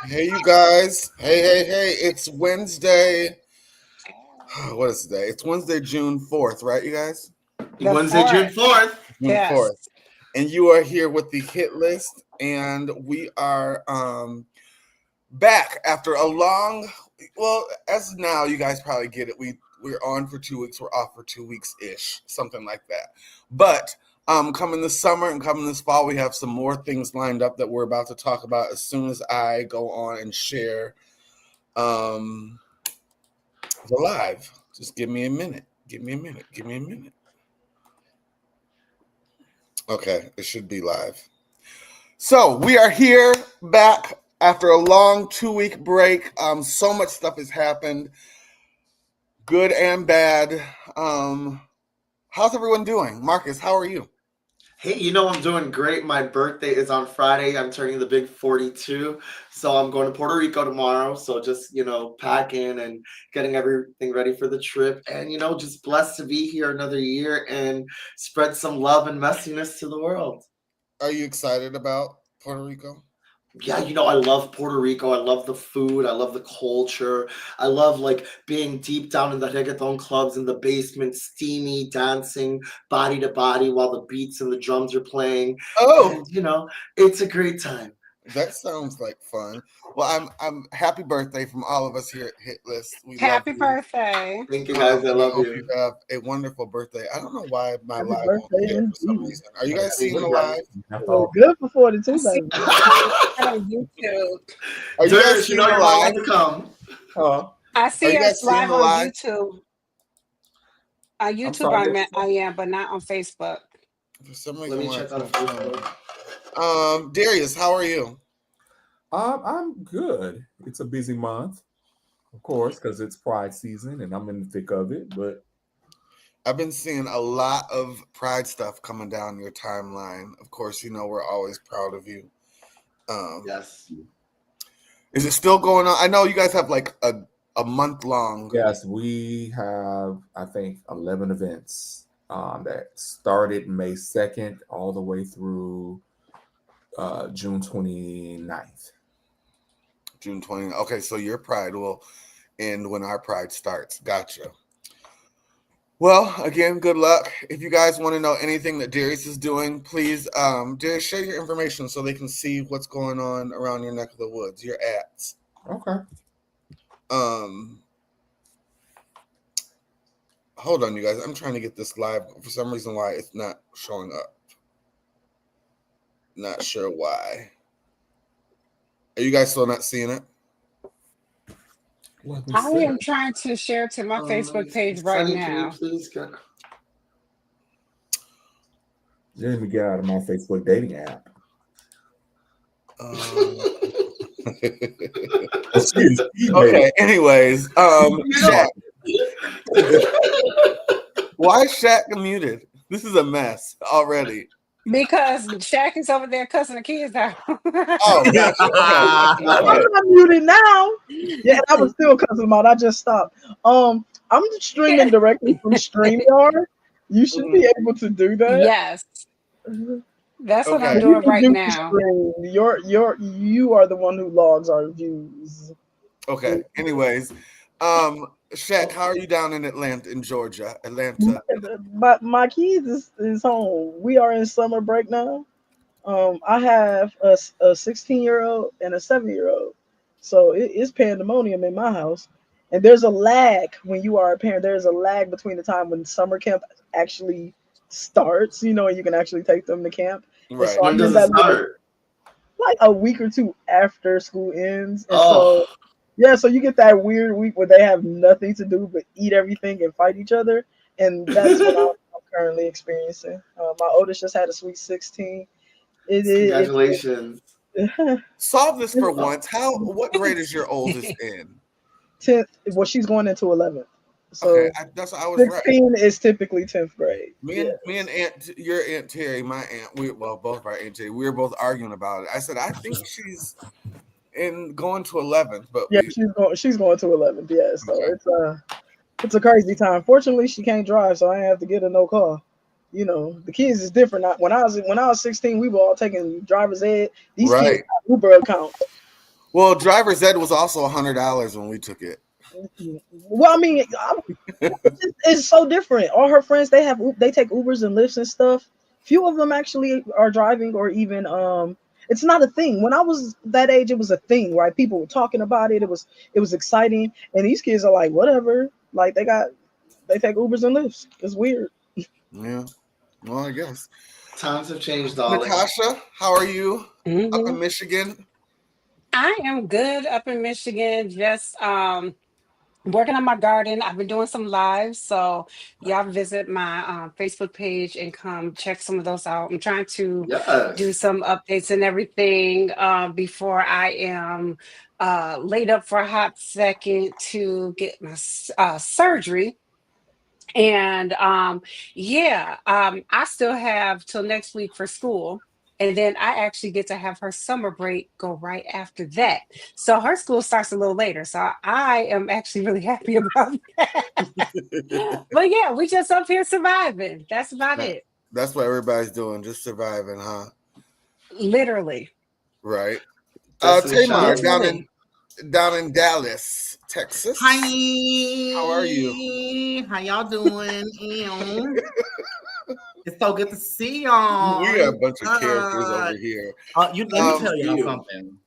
Hey, you guys. Hey. It's Wednesday. What is today? It's Wednesday, June 4th, right, you guys? The Wednesday, June fourth. 4th. June Yes. 4th. And you are here with the hit list. And we are back after a long, well, as now you guys probably get it. We're on for 2 weeks. We're off for 2 weeks-ish, something like that. But coming this summer and coming this fall, we have some more things lined up that we're about to talk about as soon as I go on and share the live. Just give me a minute. Give me a minute. Okay, it should be live. So we are here back after a long 2-week break. So much stuff has happened, good and bad. How's everyone doing? Marcus, how are you? Hey, I'm doing great. My birthday is on Friday. I'm turning the big 42. So I'm going to Puerto Rico tomorrow. So just, packing and getting everything ready for the trip. And, just blessed to be here another year and spread some love and messiness to the world. Are you excited about Puerto Rico? Yeah, I love Puerto Rico. I love the food. I love the culture. I love like being deep down in the reggaeton clubs in the basement, steamy dancing body to body while the beats and the drums are playing. Oh, And it's a great time. that sounds like fun. Well, I'm happy birthday from all of us here at Hit List. We love Happy you. birthday. Thank you guys. I And I love hope you you. have a wonderful birthday. I don't know why my Happy live won't birthday, share for some indeed. reason. Are you guys Thank seeing the you guys. live? It was good for 42, I see baby. it on YouTube. Are you guys Dirge, seeing the you're live? welcome to come. Huh? I Are see you guys us seeing live the on live? YouTube. I'm YouTube, sorry. I am, but not on Facebook. For some Let reason, me why check it's on not showing. Facebook. Darius, how are you? I'm good. It's a busy month, of course, because it's Pride season and I'm in the thick of it. But I've been seeing a lot of Pride stuff coming down your timeline. Of course, we're always proud of you. Um, Yes. is it still going on? I know you guys have like a month long. yes, we have, I think, 11 events that started May 2nd all the way through June 29th. June 20th. Okay, so your Pride will end when our Pride starts. Gotcha. Well, again, good luck. If you guys want to know anything that Darius is doing, please, Darius, share your information so they can see what's going on around your neck of the woods, your ads. Okay. Hold on, you guys. I'm trying to get this live. For some reason, why it's not showing up. Not sure why. Are you guys still not seeing it? Let me I see. am trying to share to my Facebook page right Sunny, can you now. please get... Let me get out of my Facebook dating app. Okay. Anyways, Shaq. Why is Shaq muted? This is a mess already. Because Shaq is over there cussing the kids out. Oh, gotcha. Okay. I'm not muted now. Yeah, I was still cussing them out. I just stopped. I'm streaming directly from StreamYard. You should be able to do that. Yes. That's what I'm Okay. You doing can right do the now. stream. You are the one who logs our views. Okay. Anyways, Shaq, how are you down in Atlanta, in Georgia? Atlanta. But my kids is home. We are in summer break now. I have a 16-year-old and a 7-year-old, so it's pandemonium in my house. And there's a lag when you are a parent. There's a lag between the time when summer camp actually starts, and you can actually take them to camp. And Right. so When I'm in does it that little, start? like a week or two after school ends, and Oh, so yeah, so you get that weird week where they have nothing to do but eat everything and fight each other, and that's what I'm currently experiencing. My oldest just had a sweet 16. It congratulations. Solve this for once. What grade is your oldest in? 10th. Well, she's going into 11th, Okay, so that's I was right. 16 is typically 10th grade. Me and your Aunt Terry, my aunt, both of our Aunt Terry, we were both arguing about it. I said I think she's in going to 11th, but Yeah, she's going to 11th. Yeah, so okay. it's a crazy time. Fortunately, she can't drive, so I ain't have to get her no car. The kids is different. When I was 16, we were all taking driver's ed. These kids Right. got Uber accounts. Well, driver's ed was also $100 when we took it. Well, I mean, it's so different. All her friends, they take Ubers and Lyfts and stuff. Few of them actually are driving, or even it's not a thing. When I was that age, it was a thing, right? People were talking about it. It was exciting, and these kids are like, whatever. Like they take Ubers and Lyfts. It's weird. Yeah. Well, I guess. Times have changed, darling. Natasha, how are you up in Mhm. Michigan? I am good up in Michigan. Just working on my garden. I've been doing some lives, so y'all visit my Facebook page and come check some of those out. I'm trying to do Yes. some updates and everything before I am laid up for a hot second to get my surgery. And yeah, I still have till next week for school. And then I actually get to have her summer break go right after that. So her school starts a little later. So I am actually really happy about that. But yeah, we just up here surviving. That's about it. That's what everybody's doing, just surviving, huh? Literally. Right. Destiny Tamar, Child. Literally. down in Dallas, Texas. Hi. How are you? How y'all doing? Ew. It's so good to see y'all. We are a bunch of characters over here. Let me tell y'all you. something.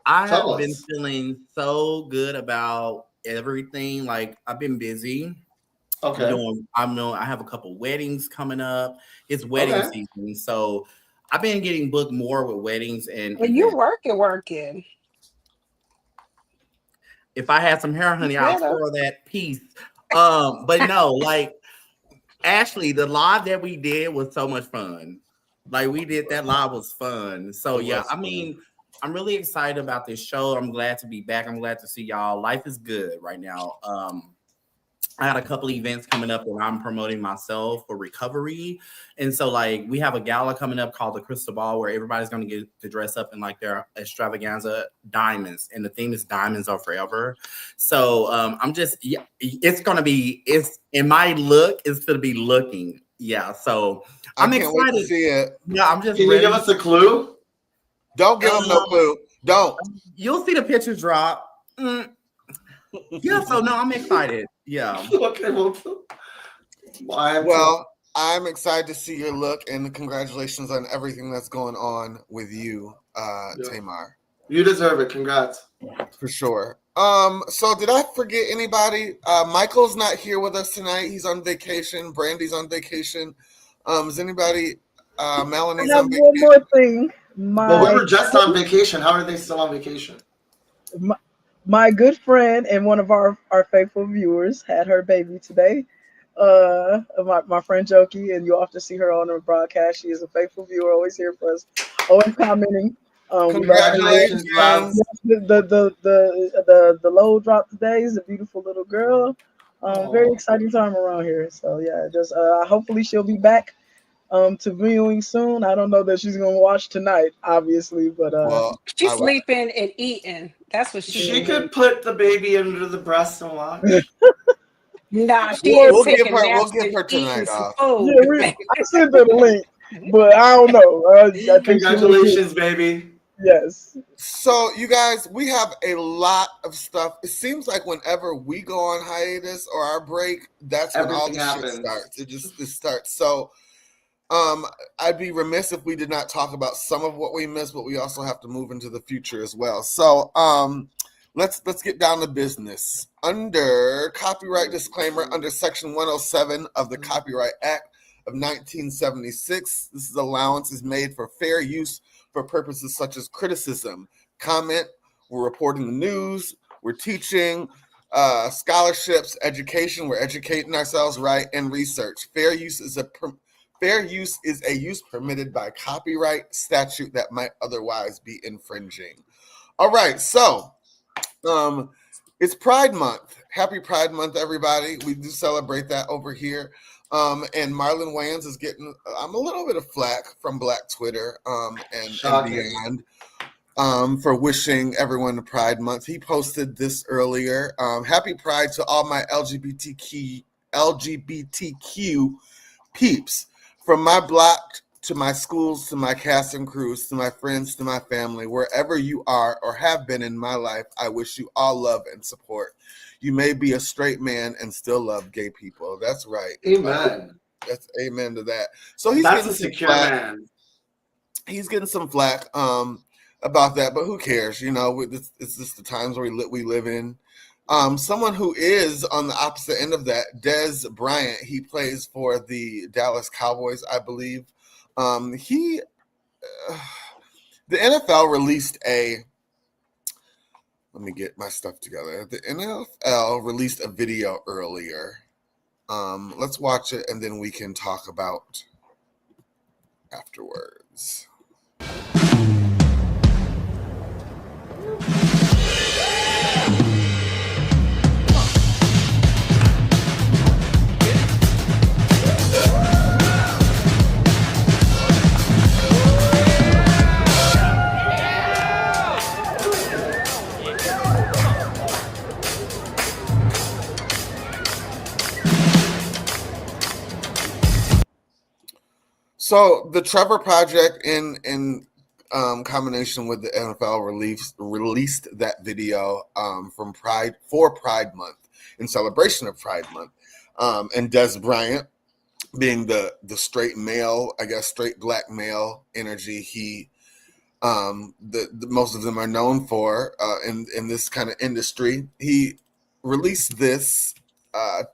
I Tell have been us. feeling so good about everything. Like I've been busy. Okay. I have a couple weddings coming up. It's wedding Okay. season, so I've been getting booked more with weddings and Well, you events. working. If I had some hair, honey, I'll Better. twirl that piece. But no, like Ashleigh, the live that we did was so much fun. Like we did that live was fun. So It yeah, was I fun. mean, I'm really excited about this show. I'm glad to be back. I'm glad to see y'all. Life is good right now. I had a couple events coming up that I'm promoting myself for recovery. And so like we have a gala coming up called the Crystal Ball where everybody's gonna get to dress up in like their extravaganza diamonds. And the theme is diamonds are forever. So it's in my look, it's gonna be looking. Yeah. So I I'm can't wait to excited. see it. Yeah, I'm just Can you ready. give us a clue? Don't give them no clue. Don't. You'll see the pictures drop. Yeah, so no, I'm excited. Yeah. Okay, Well, I'm excited to see your look, and congratulations on everything that's going on with you, Tamar. You deserve it. Congrats. For sure. So did I forget anybody? Michael's not here with us tonight. He's on vacation. Brandy's on vacation. Is anybody I Melanie's have on one vacation? more thing. But we were just on vacation. How are they still on vacation? My good friend and one of our faithful viewers had her baby today. My friend Jokey, and you often see her on the broadcast. She is a faithful viewer, always here for us, always commenting. We love her. Congratulations, love. The load drop today is a beautiful little girl. Very Aw. exciting time around here. So yeah, just hopefully she'll be back to viewing soon. I don't know that she's gonna watch tonight, obviously, but Well, She's sleeping and eating. That's what she She do. could put the baby under the breast and watch. Nah, she Lord, is we'll give taking her naps and tonight eating some off. food. yeah, I sent her the link, but I don't know. I think she will Congratulations, baby. Yes. So you guys, we have a lot of stuff. It seems like whenever we go on hiatus or our break, that's when all Everything the happens. shit starts. It starts. So I'd be remiss if we did not talk about some of what we missed, but we also have to move into the future as well. So let's get down to business. Under copyright disclaimer, under Section 107 of the Copyright Act of 1976, this is allowance is made for fair use for purposes such as criticism, comment, we're reporting the news, we're teaching, scholarships, education, we're educating ourselves, right, and research. Fair use is a use permitted by copyright statute that might otherwise be infringing. All right, so it's Pride Month. Happy Pride Month, everybody. We do celebrate that over here. And Marlon Wayans is getting a little bit of flack from Black Twitter and beyond for wishing everyone a Pride Month. He posted this earlier. Happy Pride to all my LGBTQ peeps. From my Black to my schools, to my cast and crews, to my friends, to my family, wherever you are or have been in my life, I wish you all love and support. You may be a straight man and still love gay people. That's right. Amen. That's amen to that. So he's That's getting a some secure flack. man. He's getting some flack about that, but who cares? You know, it's just the times we live in. Someone who is on the opposite end of that, Des Bryant, he plays for the Dallas Cowboys, I believe. The NFL released let me get my stuff together. The NFL released a video earlier. Let's watch it and then we can talk about afterwards. So the Trevor Project in combination with the NFL released that video from Pride Month in celebration of Pride Month, and Des Bryant being the straight male, I guess straight black male energy he the most of them are known for in this kind of industry. He released this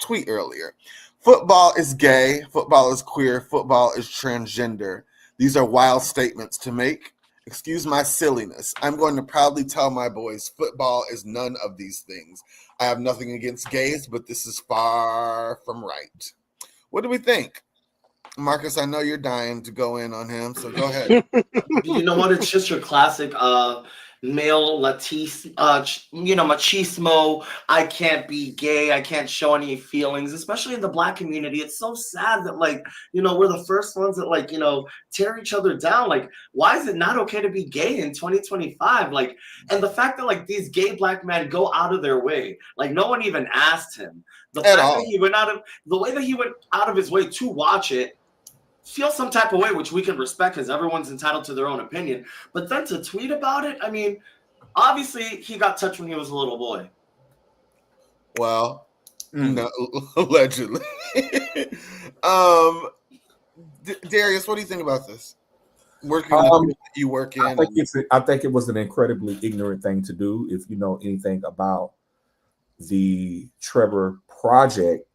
tweet earlier. Football is gay, football is queer, football is transgender. These are wild statements to make. Excuse my silliness. I'm going to proudly tell my boys football is none of these things. I have nothing against gays, but this is far from right. What do we think? Marcus, I know you're dying to go in on him, so go ahead. You know what? It's just your classic male machismo. I can't be gay. I can't show any feelings, especially in the black community. It's so sad that we're the first ones that tear each other down. Like, why is it not okay to be gay in 2025? And the fact that these gay black men go out of their way, no one even asked him. The fact that he went the way that he went out of his way to watch it, feel some type of way, which we can respect because everyone's entitled to their own opinion. But then to tweet about it, I mean, obviously he got touched when he was a little boy. Well, no, allegedly. Darius, what do you think about this? Working that you work in. I think it was an incredibly ignorant thing to do. If you know anything about the Trevor Project,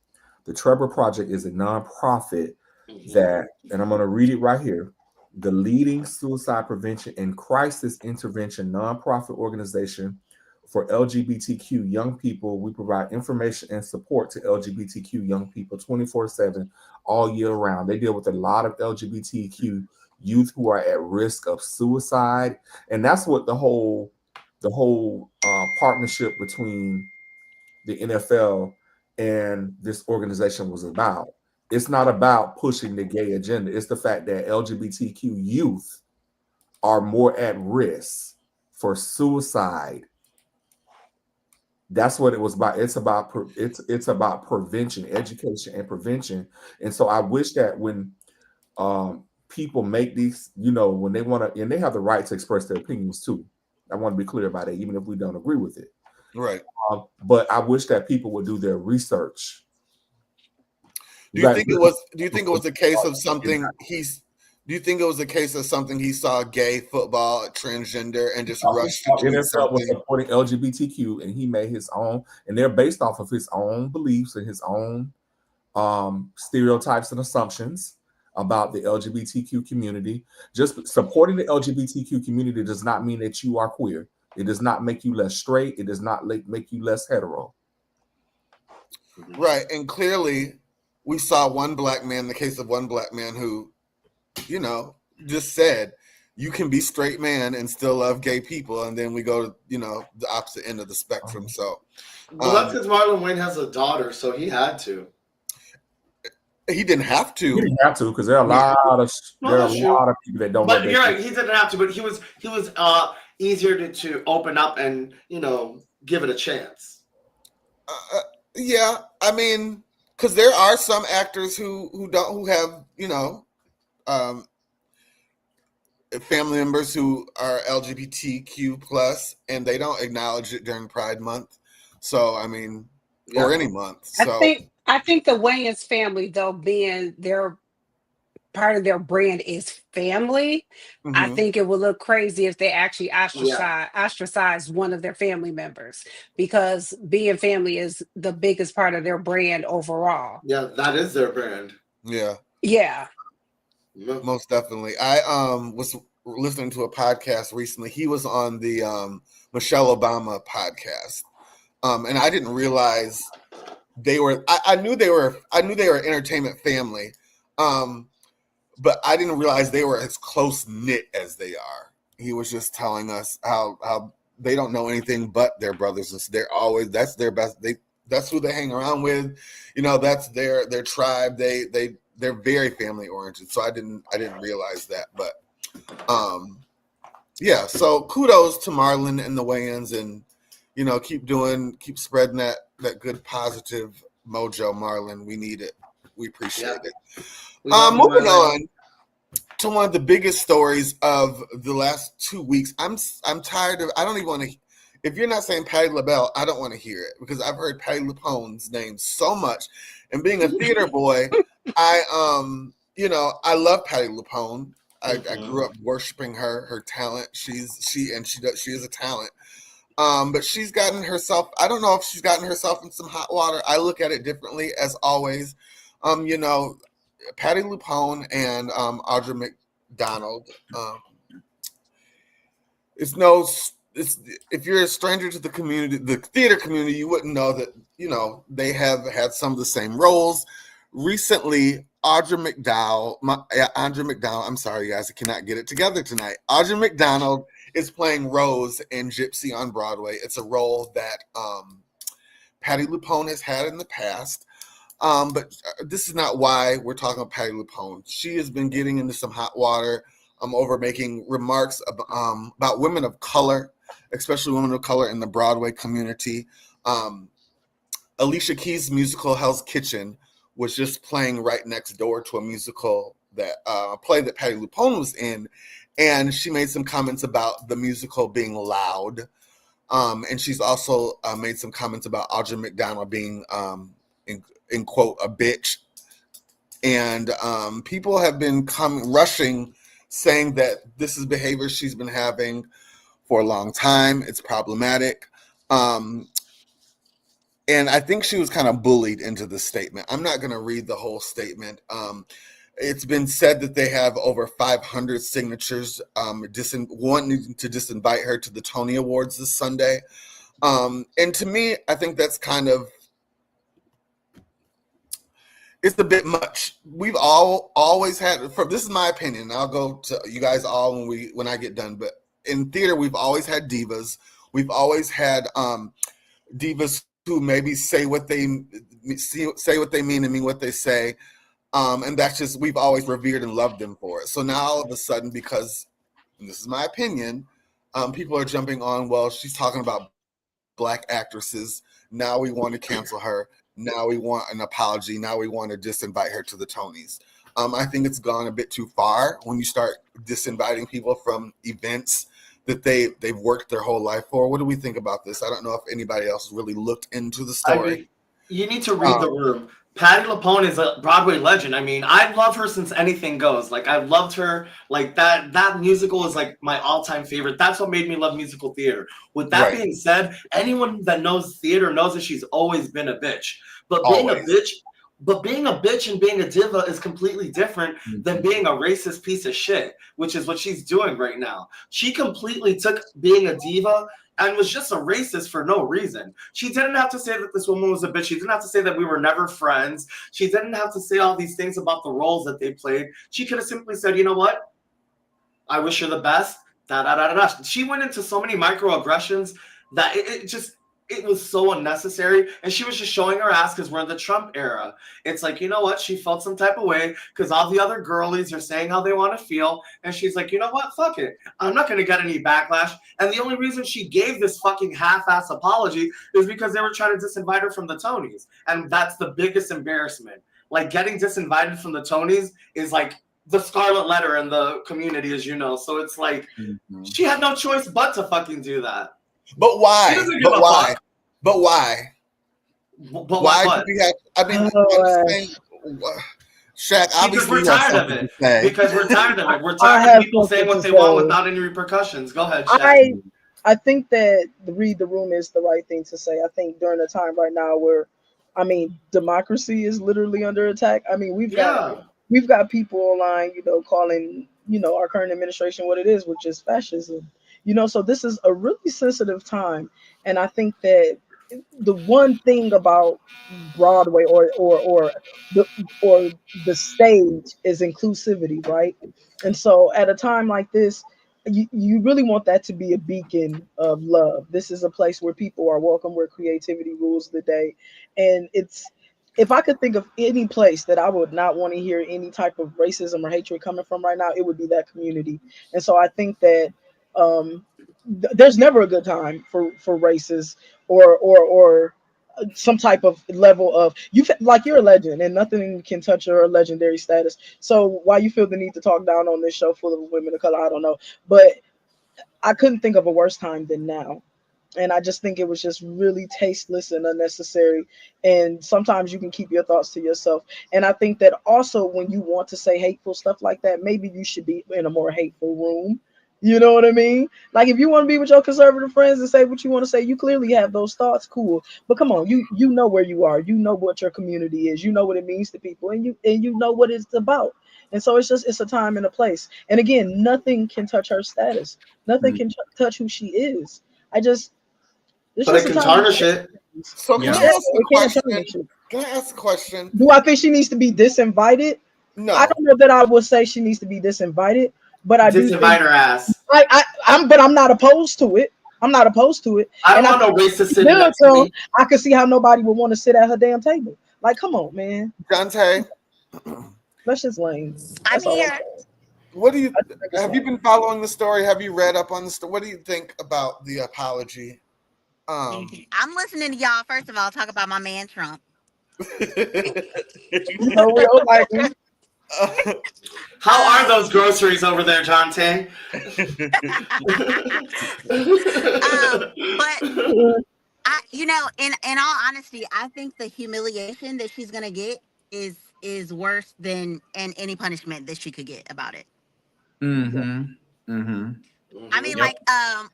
the Trevor Project is a nonprofit that, and I'm going to read it right here, the leading suicide prevention and crisis intervention nonprofit organization for LGBTQ young people. We provide information and support to LGBTQ young people 24/7 all year round. They deal with a lot of LGBTQ youth who are at risk of suicide, and that's what the whole partnership between the NFL and this organization was about. It's not about pushing the gay agenda. It's the fact that LGBTQ youth are more at risk for suicide. That's what it was about. It's about prevention, education, and prevention. And so I wish that when people make these, when they want to, and they have the right to express their opinions too. I want to be clear about it, even if we don't agree with it. Right. But I wish that people would do their research. Do you think it was a case of something do you think it was a case of something he saw gay football, transgender, and just rushed to do something? Was supporting LGBTQ, and he made his own, and they're based off of his own beliefs and his own stereotypes and assumptions about the LGBTQ community. Just supporting the LGBTQ community does not mean that you are queer. It does not make you less straight. It does not make you less hetero. Right, and clearly we saw the case of one black man who, just said, you can be straight man and still love gay people. And then we go to, the opposite end of the spectrum. So, well, that's because Marlon Wayne has a daughter, so he had to. He didn't have to. He didn't have to because there are a lot of people that don't. But you're right. He didn't have to. But he was easier to open up and give it a chance. Yeah, I mean, because there are some actors who have family members who are LGBTQ plus, and they don't acknowledge it during Pride Month. So I mean, or Yeah. any month. I So think I think the Wayans family, though, being their part of their brand is family. I mhm. think it would look crazy if they actually Yeah. ostracized one of their family members, because being family is the biggest part of their brand overall. Yeah, that is their brand. Yeah, Yeah. Yeah. most definitely. I was listening to a podcast recently. He was on the Michelle Obama podcast. And I didn't realize they were. I knew they were. I knew they were an entertainment family, but I didn't realize they were as close knit as they are. He was just telling us how they don't know anything but their brothers. They're always that's their best. That's who they hang around with. That's their tribe. They're very family oriented. So I didn't realize that, but yeah. So kudos to Marlon and the Wayans, and keep spreading that good positive mojo, Marlon. We need it. We appreciate Yeah. it. We love you, Moving Marlon. on to one of the biggest stories of the last 2 weeks. I'm tired of. I don't even want to. If you're not saying Patti LaBelle, I don't want to hear it, because I've heard Patti LuPone's name so much. And being a theater boy, I I love Patti LuPone. I grew up worshiping her talent. She is a talent. But she's gotten herself. I don't know if she's gotten herself in some hot water. I look at it differently, as always. Patti LuPone and Audra McDonald. It's if you're a stranger to the community, the theater community, you wouldn't know that they have had some of the same roles. Recently, Audra McDowell. I'm sorry, guys, I cannot get it together tonight. Audra McDonald is playing Rose in Gypsy on Broadway. It's a role that Patti LuPone has had in the past. But this is not why we're talking about Patti LuPone. She has been getting into some hot water over making remarks about women of color, especially women of color in the Broadway community. Alicia Keys' musical Hell's Kitchen was just playing right next door to a musical play that Patti LuPone was in, and she made some comments about the musical being loud. And she's also made some comments about Audra McDonald being in quote a bitch, and people have been rushing, saying that this is behavior she's been having for a long time. It's problematic, and I think she was kind of bullied into the statement. I'm not going to read the whole statement. It's been said that they have over 500 signatures wanting to disinvite her to the Tony Awards this Sunday, and to me, I think that's kind of. It's a bit much. We've always had. This is my opinion. I'll go to you guys all when I get done. But in theater, we've always had divas. We've always had divas who maybe say what they mean and mean what they say, and that's just we've always revered and loved them for it. So now all of a sudden, because and this is my opinion, people are jumping on. Well, she's talking about Black actresses. Now we want to cancel her. Now we want an apology. Now we want to disinvite her to the Tonys. I think it's gone a bit too far when you start disinviting people from events that they've worked their whole life for. What do we think about this? I don't know if anybody else really looked into the story. I mean, you need to read the room. Patti LuPone is a Broadway legend. I mean, I love her since Anything Goes. Like, I've loved her. Like, that musical is, like, my all-time favorite. That's what made me love musical theater. With that being said, anyone that knows theater knows that she's always been a bitch. But being a bitch and being a diva is completely different than being a racist piece of shit, which is what she's doing right now. She completely took being a diva and was just a racist for no reason. She didn't have to say that this woman was a bitch. She didn't have to say that we were never friends. She didn't have to say all these things about the roles that they played. She could have simply said, you know what? I wish her the best. Da, da, da, da, da. She went into so many microaggressions that it was so unnecessary, and she was just showing her ass because we're in the Trump era. It's like, you know what? She felt some type of way because all the other girlies are saying how they want to feel, and she's like, you know what? Fuck it. I'm not going to get any backlash. And the only reason she gave this fucking half-ass apology is because they were trying to disinvite her from the Tonys, and that's the biggest embarrassment. Like, getting disinvited from the Tonys is like the scarlet letter in the community, as you know. So it's like she had no choice but to fucking do that. But why? She doesn't give a fuck. But why? But Why what? do we have? I mean, Oh, I'm saying, Shaq. Because Obviously, we're you have tired of something it. to say. Because we're tired of it. We're I tired of have people saying something what to they want say. without any repercussions. Go ahead, Shaq. I think that the read the room is the right thing to say. I think during a time right now where, I mean, democracy is literally under attack. I mean, we've got people online, calling, our current administration what it is, which is fascism. So this is a really sensitive time, and I think that the one thing about Broadway the or the stage is inclusivity, right? And so at a time like this, you really want that to be a beacon of love. This is a place where people are welcome, where creativity rules the day. And if I could think of any place that I would not want to hear any type of racism or hatred coming from right now, it would be that community. And so I think that there's never a good time for races or some type of level of like you're a legend and nothing can touch your legendary status. So why you feel the need to talk down on this show full of women of color, I don't know. But I couldn't think of a worse time than now. And I just think it was just really tasteless and unnecessary. And sometimes you can keep your thoughts to yourself. And I think that also when you want to say hateful stuff like that, maybe you should be in a more hateful room. You know what I mean? Like if you want to be with your conservative friends and say what you want to say, you clearly have those thoughts, cool. But come on, you know where you are. You know what your community is. You know what it means to people, and you know what it's about. And so it's a time and a place. And again, nothing can touch her status. Nothing can touch who she is. It's But it just a can time. tarnish it. So can Yeah. I ask a It can't question? tarnish it. Can I ask a question? Do I think she needs to be disinvited? No. I don't know that I would say she needs to be disinvited, but I do Disinvite think her ass. I'm not opposed to it. I'm not opposed to it. I don't And want no racist think sitting next to me. I can see how nobody would want to sit at her damn table. Like, come on, man. Dante, That's just lame. I'm That's all I'm here. saying. what do you I just think it's have you lame. been following the story? Have you read up on the story? What do you think about the apology? I'm listening to y'all. First of all, talk about my man Trump. We all like him. How are those groceries over there, Dante? But in all honesty, I think the humiliation that she's gonna get is worse than any punishment that she could get about it. I mean, Yep.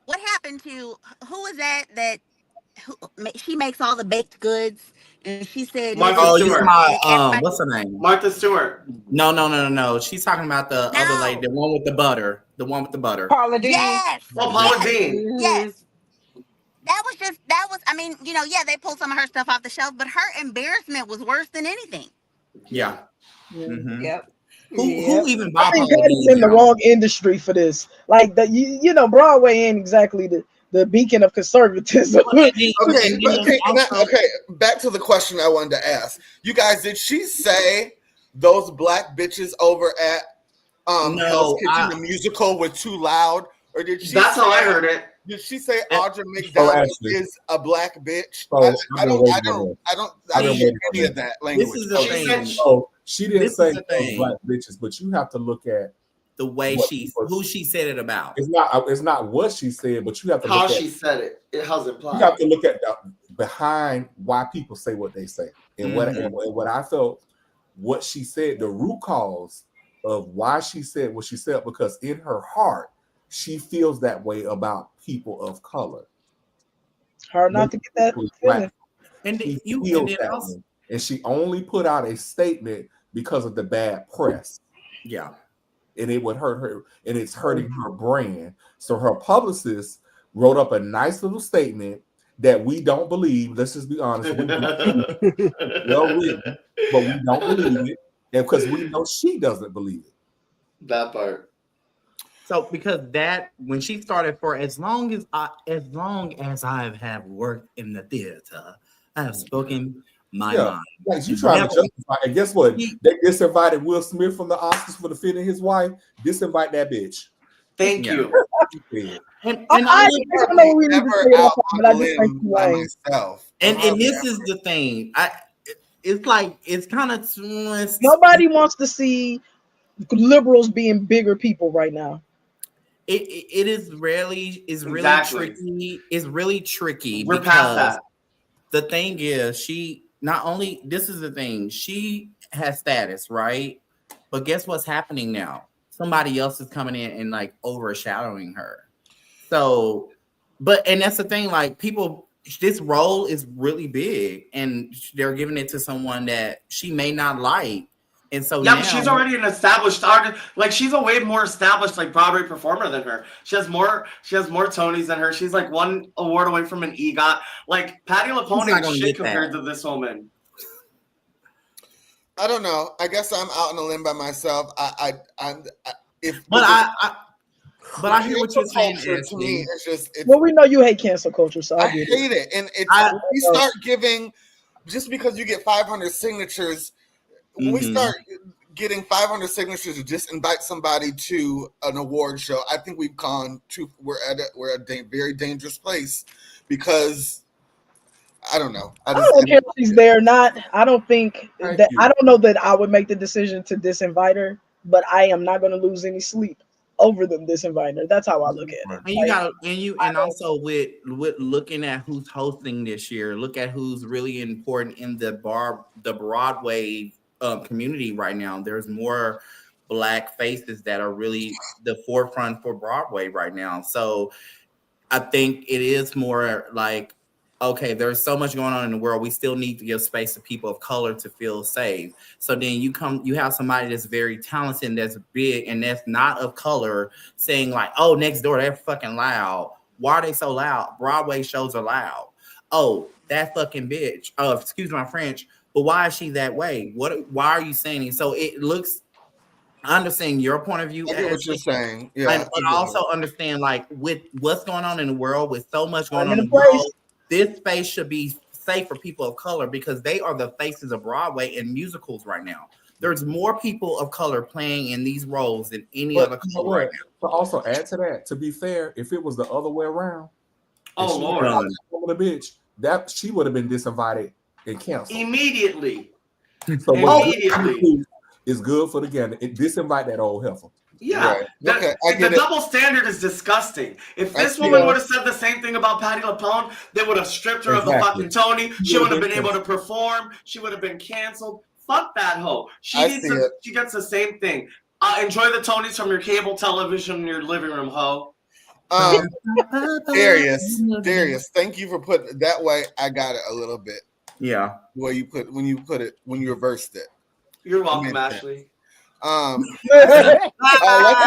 what happened to who was that she makes all the baked goods, and she said, Martha Oh, you Stewart. my what's her name? Martha Stewart. No. She's talking about the other lady, the one with the butter. The one with the butter. Paula Deen. Yes, Oh, Paula Deen. yes. That was. I mean, they pulled some of her stuff off the shelf, but her embarrassment was worse than anything. Yeah. Yeah. Yep. Who even I bought think Paula Patty's Deen in the now? wrong industry for this. Like Broadway ain't exactly the beacon of conservatism. Okay, back to the question I wanted to ask. You guys, did she say those black bitches over at Hell's Kitchen, the musical, were too loud? Or did she That's how I heard it. Did she say Audra McDonald is a black bitch? I don't hear any of that language. This is the thing. So she didn't This say is the thing. black bitches, but you have to look at The way who she said it about. it's not what she said, but you have to How look she at said it. How's it implied? you have to look at behind why people say what they say. And what I felt, what she said, the root cause of why she said what she said, because in her heart, she feels that way about people of color. Hard not to get that feeling. And she only put out a statement because of the bad press. Yeah. And it would hurt her, and it's hurting her brand. So her publicist wrote up a nice little statement that we don't believe. Let's just be honest. Well written, but we don't believe it. And because we know she doesn't believe it. That part. So because when she started, for as long as I have worked in the theater, I have spoken my mind. Like you trying to justify, and guess what? They disinvited Will Smith from the Oscars for defending his wife. Disinvite that bitch. Thank you. And I don't know we need to say it, but I just think by myself. And this is the thing. It's kind of nobody wants to see liberals being bigger people right now. It is really Exactly. tricky. It's really tricky We're past because that. the thing is, she not only, this is the thing, she has status, right? But guess what's happening now? Somebody else is coming in and like overshadowing her. So, and that's the thing, like people, this role is really big and they're giving it to someone that she may not like. And so Yeah, now, but she's already an established artist. Like she's a way more established like Broadway performer than her. She has more Tonys than her. She's like one award away from an EGOT. Like Patti LuPone ain't shit compared to this woman. I don't know. I guess I'm out on a limb by myself. I hear what you're saying. To me, it's just. Well, we know you hate cancel culture, so I hate it. And when we start giving, just because you get 500 signatures, when we start getting 500 signatures to just invite somebody to an award show, I think we've gone to we're at a very dangerous place because. I don't know. I don't care if she's there or not. I don't think that I don't know that I would make the decision to disinvite her, but I am not going to lose any sleep over them disinviting her. That's how I look at it. And you got and also with looking at who's hosting this year, look at who's really important in the Broadway community right now. There's more Black faces that are really the forefront for Broadway right now. So I think it is more like, okay, there's so much going on in the world. We still need to give space to people of color to feel safe. So then you have somebody that's very talented and that's big and that's not of color saying like, oh, next door, they're fucking loud. Why are they so loud? Broadway shows are loud. Oh, that fucking bitch. Oh, excuse my French, but why is she that way? Why are you saying it? So it looks, I understand your point of view. I get what you're saying. Yeah. But I also understand like with what's going on in the world, with so much going on in the world, this space should be safe for people of color because they are the faces of Broadway and musicals right now. There's more people of color playing in these roles than any other color right now. To also add to that, to be fair, if it was the other way around, oh Lord, the bitch, that she would have been disinvited and canceled immediately. So immediately is good for the gander. Disinvite that old heifer. Yeah, right. The double standard is disgusting. If this woman would have said the same thing about Patti LuPone, they would have stripped her of the fucking Tony. She would have been able to perform. She would have been canceled. Fuck that hoe. She gets the same thing. Enjoy the Tonys from your cable television in your living room, hoe. Darius, thank you for putting it that way. I got it a little bit. Yeah. When you reversed it. You're welcome, Ashleigh. Let's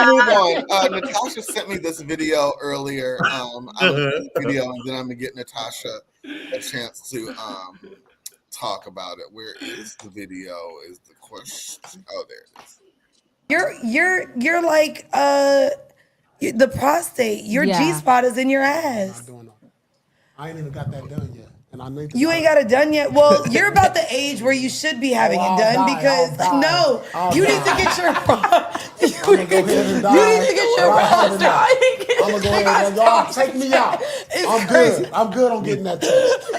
move on. Natasha sent me this video earlier. I looked at the video and then I'm gonna get Natasha a chance to talk about it. Where is the video? Is the question? Oh, there it is. You're like the prostate. Your G-spot is in your ass. I ain't even got that done yet. And I need you ain't got it done yet. Well, you're about the age where you should be having it done because you need to get your you need to get your roster. I'm gonna go ahead and y'all take me out. I'm good. I'm good on getting that test.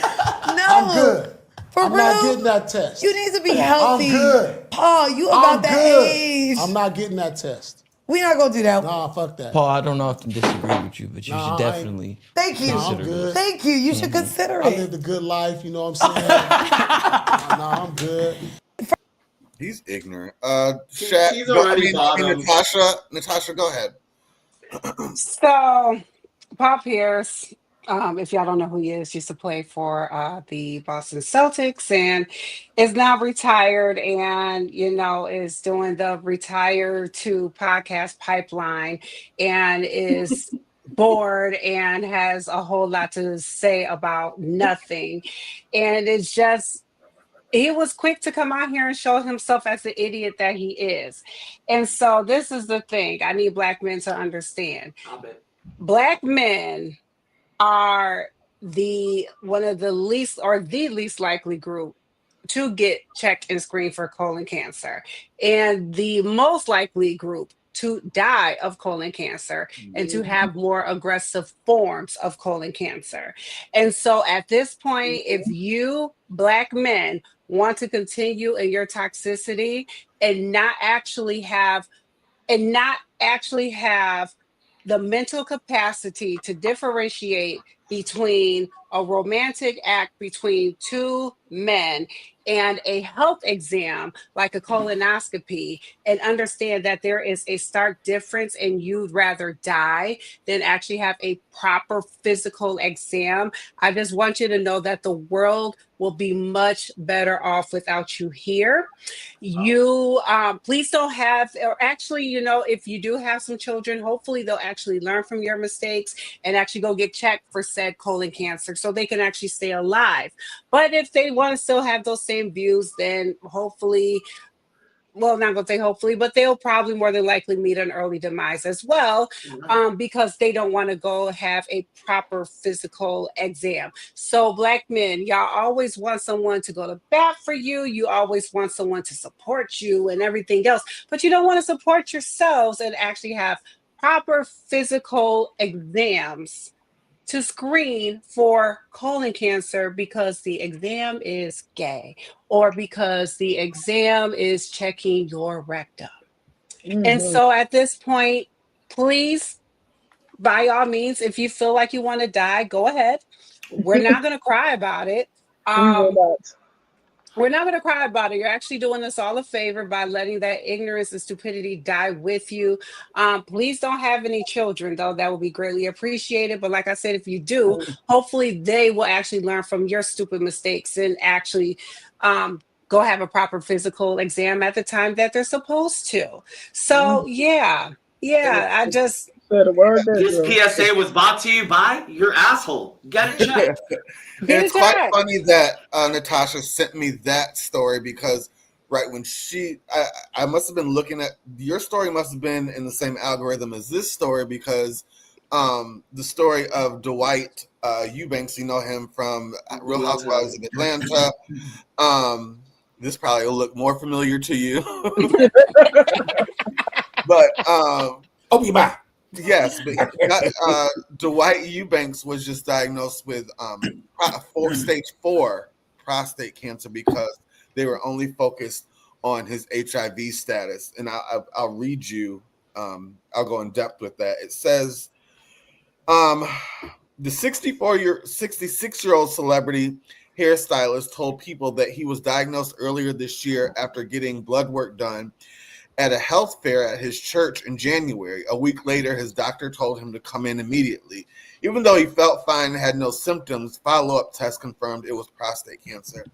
No, I'm good. I'm not getting that test. You need to be healthy. I'm good. Paul, you about that age. I'm not getting that test. We're not gonna do that. Nah, fuck that. Paul, I don't often disagree with you, but you should definitely. Thank you. I'm good. Thank you. You should consider it. I lived a good life, you know what I'm saying? I'm good. He's ignorant. She's already Natasha, go ahead. So, Paul Pierce, if y'all don't know who he is, used to play for the Boston Celtics and is now retired and, is doing the Retire to Podcast pipeline and is bored and has a whole lot to say about nothing. And it's just, he was quick to come out here and show himself as the idiot that he is. And so this is the thing I need Black men to understand. Black men are one of the least or the least likely group to get checked and screened for colon cancer, and the most likely group to die of colon cancer and to have more aggressive forms of colon cancer. And so at this point, if you Black men want to continue in your toxicity and not actually have and not actually have the mental capacity to differentiate between a romantic act between two men and a health exam like a colonoscopy, and understand that there is a stark difference and you'd rather die than actually have a proper physical exam. I just want you to know that the world will be much better off without you here. You please don't have, or actually, if you do have some children, hopefully they'll actually learn from your mistakes and actually go get checked for said colon cancer so they can actually stay alive. But if they want to still have those same views, then hopefully, well, not gonna say hopefully, but they'll probably more than likely meet an early demise as well, because they don't want to go have a proper physical exam. So, black men, y'all always want someone to go to bat for you. You always want someone to support you and everything else, but you don't want to support yourselves and actually have proper physical exams to screen for colon cancer because the exam is gay or because the exam is checking your rectum. And so at this point, please, by all means, if you feel like you want to die, go ahead. We're not going to cry about it. We will not. We're not going to cry about it. You're actually doing us all a favor by letting that ignorance and stupidity die with you. Please don't have any children, though. That would be greatly appreciated. But like I said, if you do, hopefully they will actually learn from your stupid mistakes and actually go have a proper physical exam at the time that they're supposed to. So, yeah, I just... Said a word there, This girl. PSA was brought to you by your asshole. Get it checked. And it's quite funny that Natasha sent me that story because right when I must have been looking at your story, must have been in the same algorithm as this story because the story of Dwight Eubanks, you know him from Real Housewives of Atlanta. This probably will look more familiar to you, but open your mouth. Yes, but Dwight Eubanks was just diagnosed with stage 4 prostate cancer because they were only focused on his HIV status. And I'll read you. I'll go in depth with that. It says, the 66-year-old celebrity hairstylist told People that he was diagnosed earlier this year after getting blood work done at a health fair at his church in January. A week later, his doctor told him to come in immediately. Even though he felt fine and had no symptoms, follow-up tests confirmed it was prostate cancer.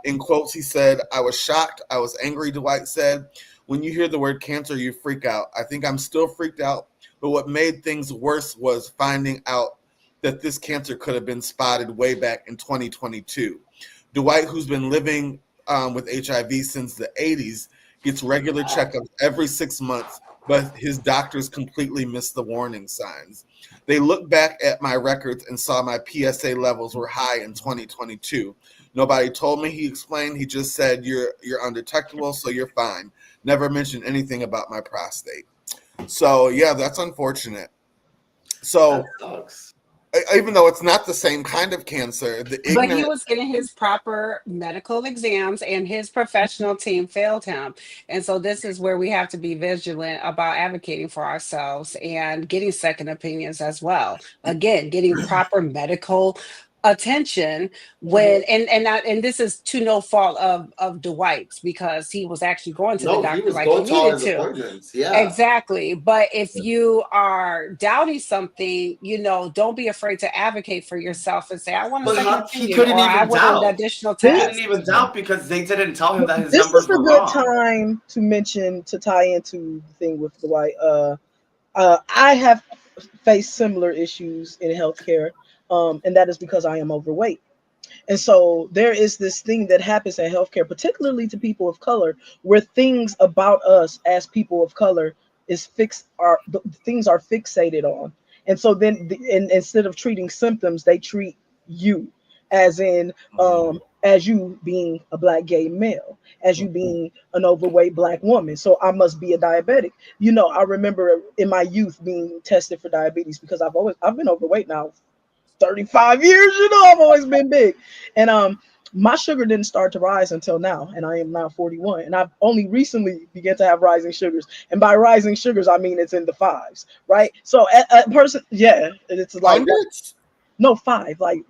In quotes, he said, "I was shocked. I was angry," Dwight said. "When you hear the word cancer, you freak out. I think I'm still freaked out. But what made things worse was finding out that this cancer could have been spotted way back in 2022. Dwight, who's been living with HIV since the 80s, gets regular checkups every 6 months, but his doctors completely missed the warning signs. They looked back at my records and saw my PSA levels were high in 2022. Nobody told me," he explained. "He just said, you're undetectable, so you're fine. Never mentioned anything about my prostate." So, yeah, that's unfortunate. So, even though it's not the same kind of cancer, but he was getting his proper medical exams and his professional team failed him. And so this is where we have to be vigilant about advocating for ourselves and getting second opinions as well. Again, getting proper medical attention when and this is to no fault of Dwight's because he was actually going to the doctor like he needed to. Yeah. Exactly. But if you are doubting something, don't be afraid to advocate for yourself and say, "I want a second opinion," or "I want an additional test." He didn't even doubt because they didn't tell him that his this numbers is a were good wrong. time to mention, to tie into the thing with Dwight. I have faced similar issues in healthcare, and that is because I am overweight. And so there is this thing that happens in healthcare, particularly to people of color, where things about us as people of color things are fixated on. And so then instead of treating symptoms, they treat you as in as you being a black gay male, as you being an overweight black woman. So I must be a diabetic. I remember in my youth being tested for diabetes because I've been overweight now 35 years. I've always been big. And My sugar didn't start to rise until now, and I am now 41, and I've only recently began to have rising sugars. And by rising sugars, I mean it's in the fives, right? So a person, yeah, it's like Hundreds? no, five. Like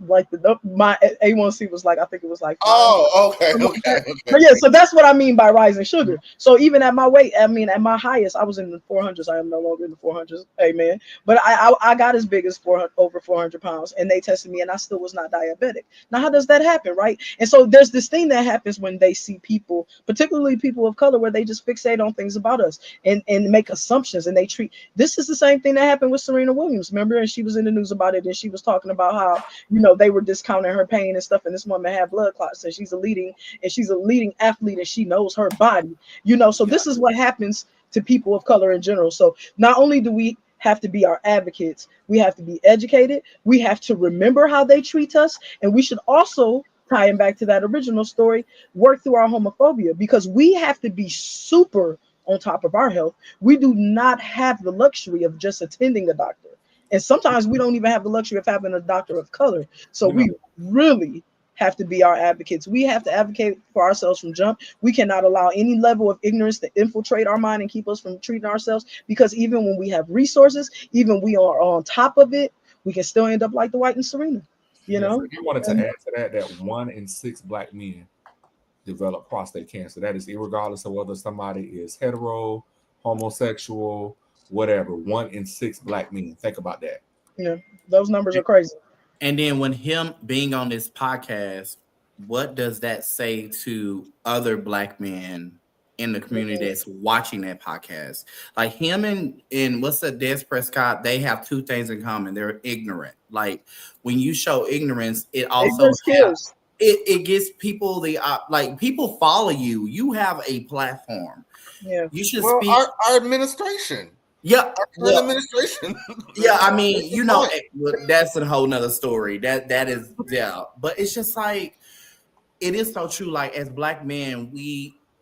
my A1C was like, I think it was like 5. Oh, okay, Something like that. okay. But yeah, so that's what I mean by rising sugar. So even at my weight, I mean at my highest, I was in the 400s. I am no longer in the 400s. Amen. But I got as big as 400, over 400 pounds, and they tested me, and I still was not diabetic. Now, how does that happen, right? And so there's this thing that happens when they see people, particularly people of color, where they just fixate on things about us and make assumptions, and they treat. This is the same thing that happened with Serena Williams. Remember, and she was in the news about it, and she was talking about how they were discounting her pain and stuff, and this woman had blood clots, and she's a leading athlete, and she knows her body. So this is what happens to people of color in general. So not only do we have to be our advocates, we have to be educated, we have to remember how they treat us, and we should also, tying back to that original story, work through our homophobia, because we have to be super on top of our health. We do not have the luxury of just attending a doctor. And sometimes we don't even have the luxury of having a doctor of color. So we really have to be our advocates. We have to advocate for ourselves from jump. We cannot allow any level of ignorance to infiltrate our mind and keep us from treating ourselves, because even when we have resources, even we are on top of it, we can still end up like the White and Serena. I wanted to add to that 1 in 6 Black men develop prostate cancer. That is irregardless of whether somebody is hetero, homosexual, whatever. 1 in 6 Black men. Think about that. Yeah, those numbers are crazy. And then when him being on this podcast, what does that say to other Black men in the community that's watching that podcast? Like him and what's the Des Prescott, they have 2 things in common. They're ignorant. Like when you show ignorance, it also it gives people the like people follow you. You have a platform. Yeah, you should speak. Our administration. Yeah, our administration. Yeah, I mean, that's a whole nother story. That is, yeah. But it's just like, it is so true. Like as Black men,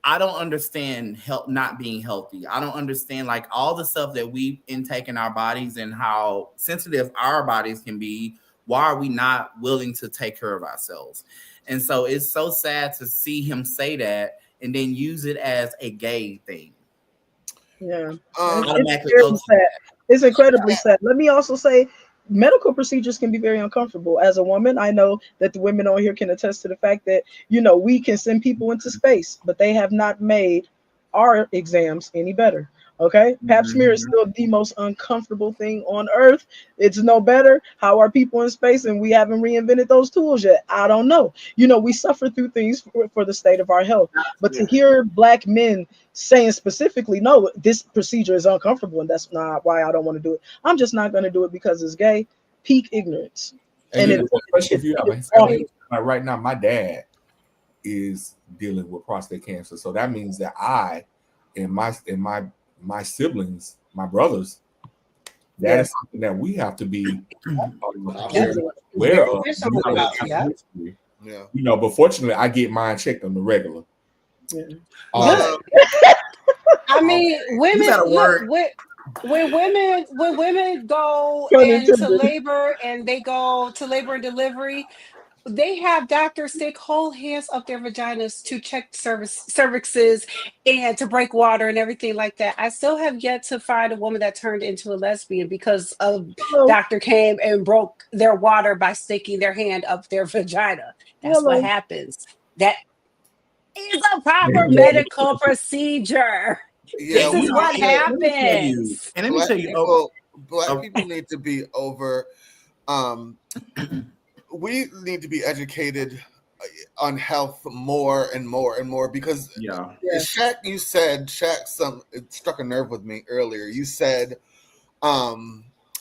I don't understand not being healthy. I don't understand like all the stuff that we intake in our bodies and how sensitive our bodies can be. Why are we not willing to take care of ourselves? And so it's so sad to see him say that and then use it as a gay thing. Yeah, it's incredibly sad. Let me also say, medical procedures can be very uncomfortable. As a woman, I know that the women on here can attest to the fact that we can send people into space, but they have not made our exams any better. Okay, Pap smear is still the most uncomfortable thing on earth. It's no better. How are people in space and we haven't reinvented those tools yet? I don't know. We suffer through things for the state of our health. But to hear Black men saying specifically, no, this procedure is uncomfortable and that's not why I don't want to do it. I'm just not going to do it because it's gay. Peak ignorance. And especially if you have like right now, my dad is dealing with prostate cancer. So that means that I and my siblings, my brothers, that is something that we have to be aware of. But fortunately, I get mine checked on the regular. I mean, women when women go into labor and they go to labor and delivery, they have doctors stick whole hands up their vaginas to check cervixes and to break water and everything like that. I still have yet to find a woman that turned into a lesbian because a doctor came and broke their water by sticking their hand up their vagina. That's what happens. That is a proper medical procedure. Yeah, this is what happens. And let me tell you, Black people need to be over. We need to be educated on health more and more and more because Shaq, it struck a nerve with me earlier. You said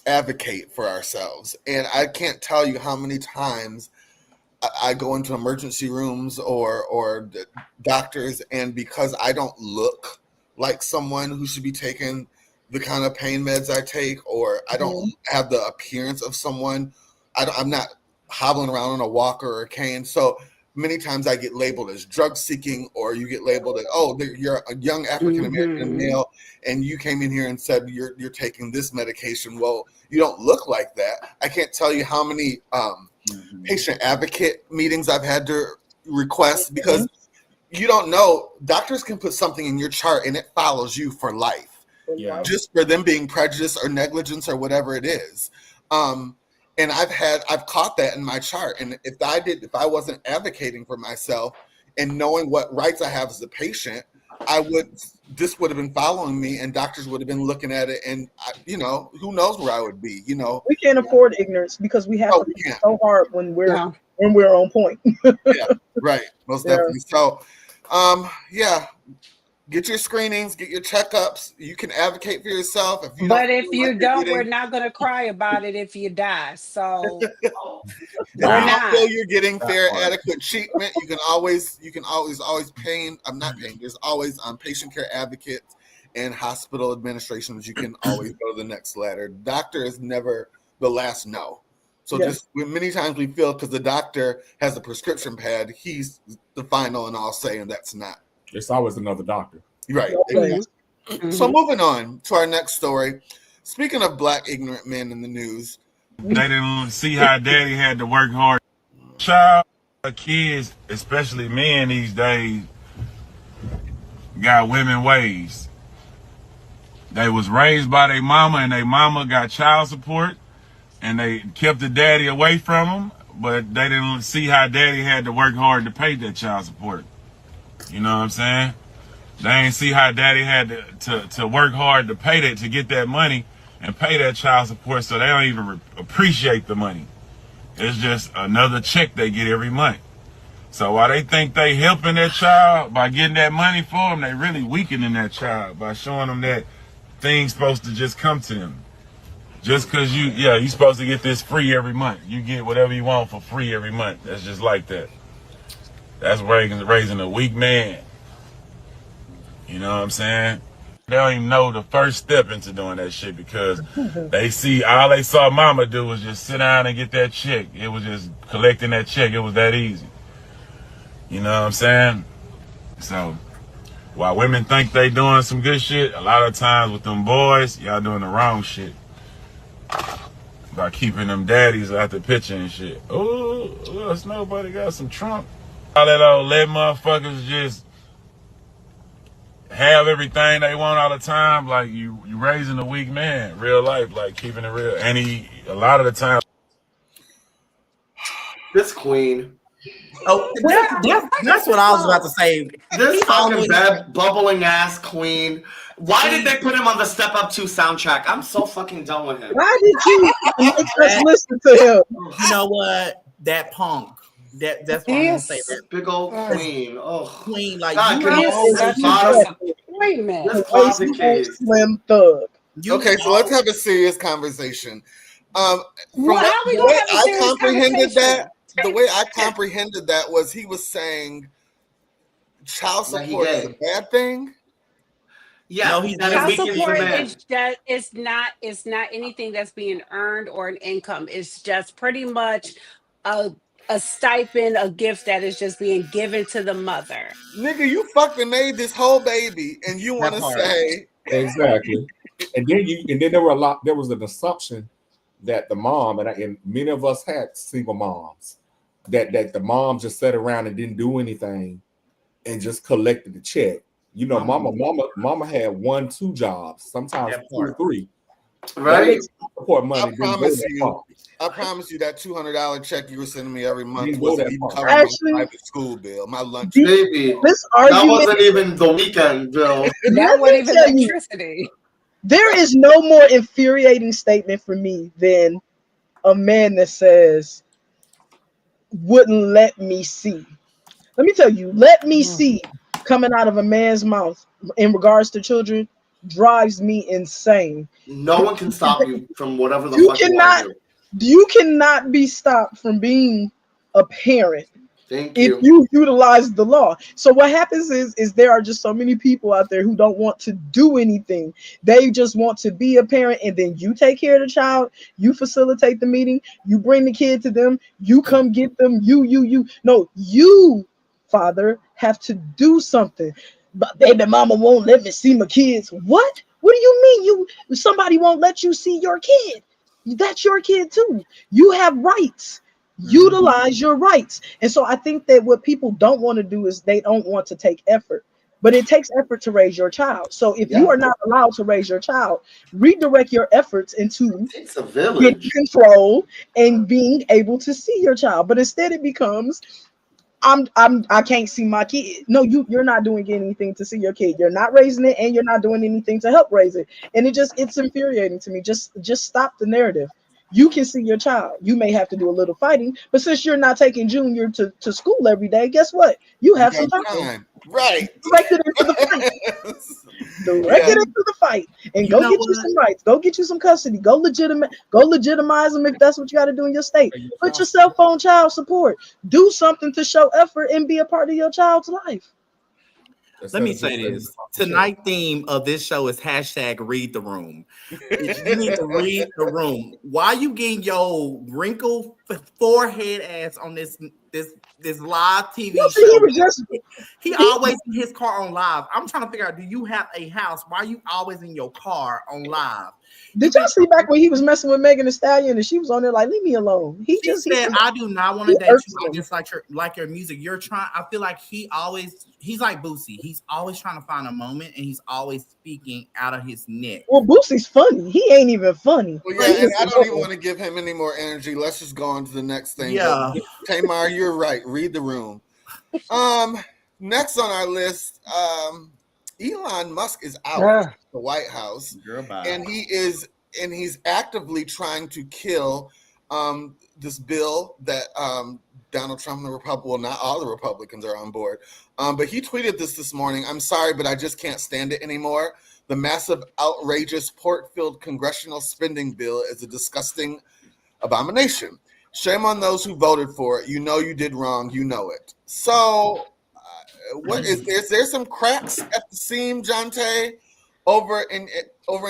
advocate for ourselves, and I can't tell you how many times I go into emergency rooms or doctors, and because I don't look like someone who should be taking the kind of pain meds I take, or I don't have the appearance of someone, I'm not hobbling around on a walker or a cane. So many times I get labeled as drug seeking, or you get labeled as, you're a young African American male and you came in here and said you're taking this medication. Well, you don't look like that. I can't tell you how many patient advocate meetings I've had to requests because you don't know. Doctors can put something in your chart and it follows you for life. Yeah. Just for them being prejudiced or negligence or whatever it is. And I've caught that in my chart. And if I wasn't advocating for myself and knowing what rights I have as a patient, this would have been following me, and doctors would have been looking at it, and who knows where I would be. We can't afford ignorance because we have to be so hard when we're on point. Yeah, right, most definitely. So, get your screenings, get your checkups. You can advocate for yourself. If you don't, we're not going to cry about it if you die. So we're not. Feel you're getting fair, adequate treatment. You can always pay. I'm not paying. There's always patient care advocates and hospital administrations. You can always go to the next ladder. Doctor is never the last no. So just many times we feel because the doctor has a prescription pad, he's the final and all say, and that's not. It's always another doctor. Right. Mm-hmm. So moving on to our next story. Speaking of Black ignorant men in the news. They didn't see how daddy had to work hard. Child, kids, especially men these days, got women ways. They was raised by their mama and their mama got child support and they kept the daddy away from them, but they didn't see how daddy had to work hard to pay that child support. You know what I'm saying? They ain't see how daddy had to work hard to pay that, to get that money and pay that child support, so they don't even appreciate the money. It's just another check they get every month. So while they think they helping their child by getting that money for them, they really weakening that child by showing them that things supposed to just come to them. Just because you supposed to get this free every month. You get whatever you want for free every month. That's just like that. That's raising a weak man. You know what I'm saying? They don't even know the first step into doing that shit because all they saw mama do was just sit down and get that check. It was just collecting that check. It was that easy. You know what I'm saying? So while women think they doing some good shit, a lot of times with them boys, y'all doing the wrong shit. By keeping them daddies out the picture and shit. Oh, nobody got some Trump. All that old let motherfuckers just have everything they want all the time. Like you raising a weak man, real life, like keeping it real. And a lot of the time. This queen. Oh, that's what I was about to say. This fucking bubbling ass queen. Why did they put him on the Step Up 2 soundtrack? I'm so fucking done with him. Why did you make us listen to him? You know what? That punk. That's what I'm gonna say. That big old queen. Oh, queen, like God, this closet case. Slim thug. Okay, so let's have a serious conversation. How we gonna have a serious conversation? The way I comprehended that was he was saying child support is a bad thing. Yeah, no, child support is not anything that's being earned or an income. It's just pretty much a stipend, a gift that is just being given to the mother. Nigga, you fucking made this whole baby, and you want to say exactly. And then there was an assumption that the mom and many of us had single moms that the mom just sat around and didn't do anything and just collected the check. You know, mama had 1-2 jobs, sometimes 2 or 3. Right. Support money. I promise you that $200 check you were sending me every month wasn't even covering my private school bill, my lunch. Baby, that wasn't even the weekend bill. That wasn't even electricity. There is no more infuriating statement for me than a man that says, "Wouldn't let me see." Let me tell you, "let me see" coming out of a man's mouth in regards to children drives me insane. No one can stop you from whatever the fuck you want to do. You cannot be stopped from being a parent if you utilize the law. So what happens is there are just so many people out there who don't want to do anything. They just want to be a parent, and then you take care of the child, you facilitate the meeting, you bring the kid to them, you come get them, you father have to do something. But baby mama won't let me see my kids. What do you mean somebody won't let you see your kid? That's your kid too. You have rights. Utilize your rights. And so I think that what people don't want to do is they don't want to take effort. But it takes effort to raise your child. So if you are not allowed to raise your child, redirect your efforts into It's a getting village. control and being able to see your child. But instead it becomes I can't see my kid. No, you're not doing anything to see your kid. You're not raising it and you're not doing anything to help raise it. And it's infuriating to me. Just stop the narrative. You can see your child. You may have to do a little fighting, but since you're not taking Junior to school every day, guess what? You have some time. Right. Direct it into the fight. Direct it into the fight and go get you some rights. Go get you some custody. Go legitimize them if that's what you got to do in your state. Put your cell phone child support. Do something to show effort and be a part of your child's life. Let me say this. Tonight's theme of this show is hashtag read the room. You need to read the room. Why you getting your wrinkled forehead ass on this live TV show? He always in his car on live. I'm trying to figure out, do you have a house? Why are you always in your car on live? Did y'all see back when he was messing with Megan Thee Stallion and she was on there like, leave me alone? He said, I do not want to date you. I just like your music. You're trying. I feel like he's like Boosie. He's always trying to find a moment and he's always speaking out of his neck. Well, Boosie's funny. He ain't even funny. Well, yeah, and I don't even want to give him any more energy. Let's just go on to the next thing. Yeah. But Tamar, you're right. Read the room. Next on our list, Elon Musk is out of the White House, and he's actively trying to kill this bill that Donald Trump and not all the Republicans are on board. But he tweeted this morning. I'm sorry, but I just can't stand it anymore. The massive, outrageous, port-filled congressional spending bill is a disgusting abomination. Shame on those who voted for it. You know you did wrong. You know it. So, what is there some cracks at the seam, Jonte, over in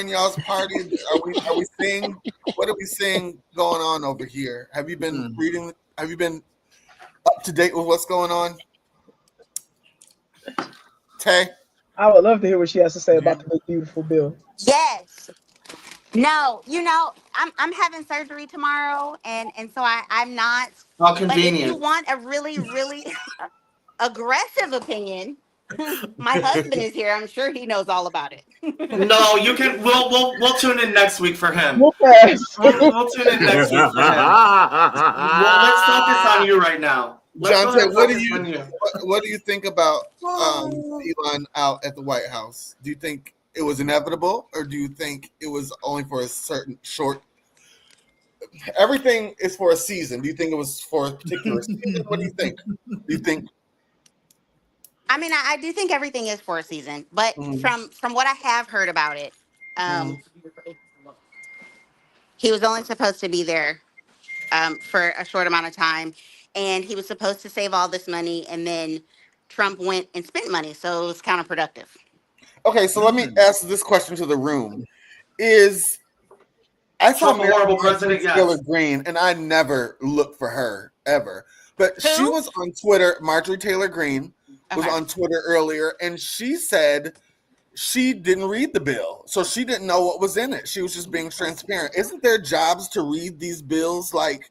y'all's party? Are we seeing what are we seeing going on over here? Have you been reading? Have you been up to date with what's going on? Tay? I would love to hear what she has to say about the big beautiful bill. Yes. No, I'm having surgery tomorrow, and so I'm not. How But if convenient. you want a really, really aggressive opinion, my husband is here. I'm sure he knows all about it. No, you can. We'll tune in next week for him. We'll pass. We'll tune in next week for him. Well, let's focus on you right now. Jonte, what do you think about Elon out at the White House? Do you think it was inevitable, or do you think it was only for a certain short? Everything is for a season. Do you think it was for a particular season? What do you think? Do you think? I mean, I do think everything is for a season, but from what I have heard about it, he was only supposed to be there for a short amount of time, and he was supposed to save all this money, and then Trump went and spent money, so it was counterproductive. Okay, so let me ask this question to the room: I saw horrible president, Taylor Greene, and I never looked for her ever, but she was on Twitter. Marjorie Taylor Greene was on Twitter earlier, and she said she didn't read the bill, so she didn't know what was in it. She was just being transparent. Isn't their jobs to read these bills? Like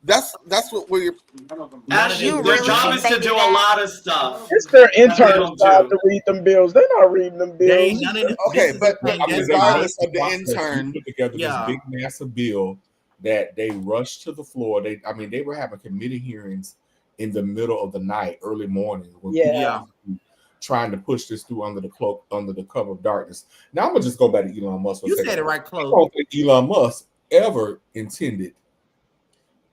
that's what we're. Their job is to do a lot of stuff. It's their intern's job to read them bills. They're not reading them bills. Okay, but regardless of the intern, put together this big massive bill that they rushed to the floor. They were having committee hearings in the middle of the night, early morning. Trying to push this through under the cover of darkness. Now I'm gonna just go back to Elon Musk. You said it right, close. I don't think Elon Musk ever intended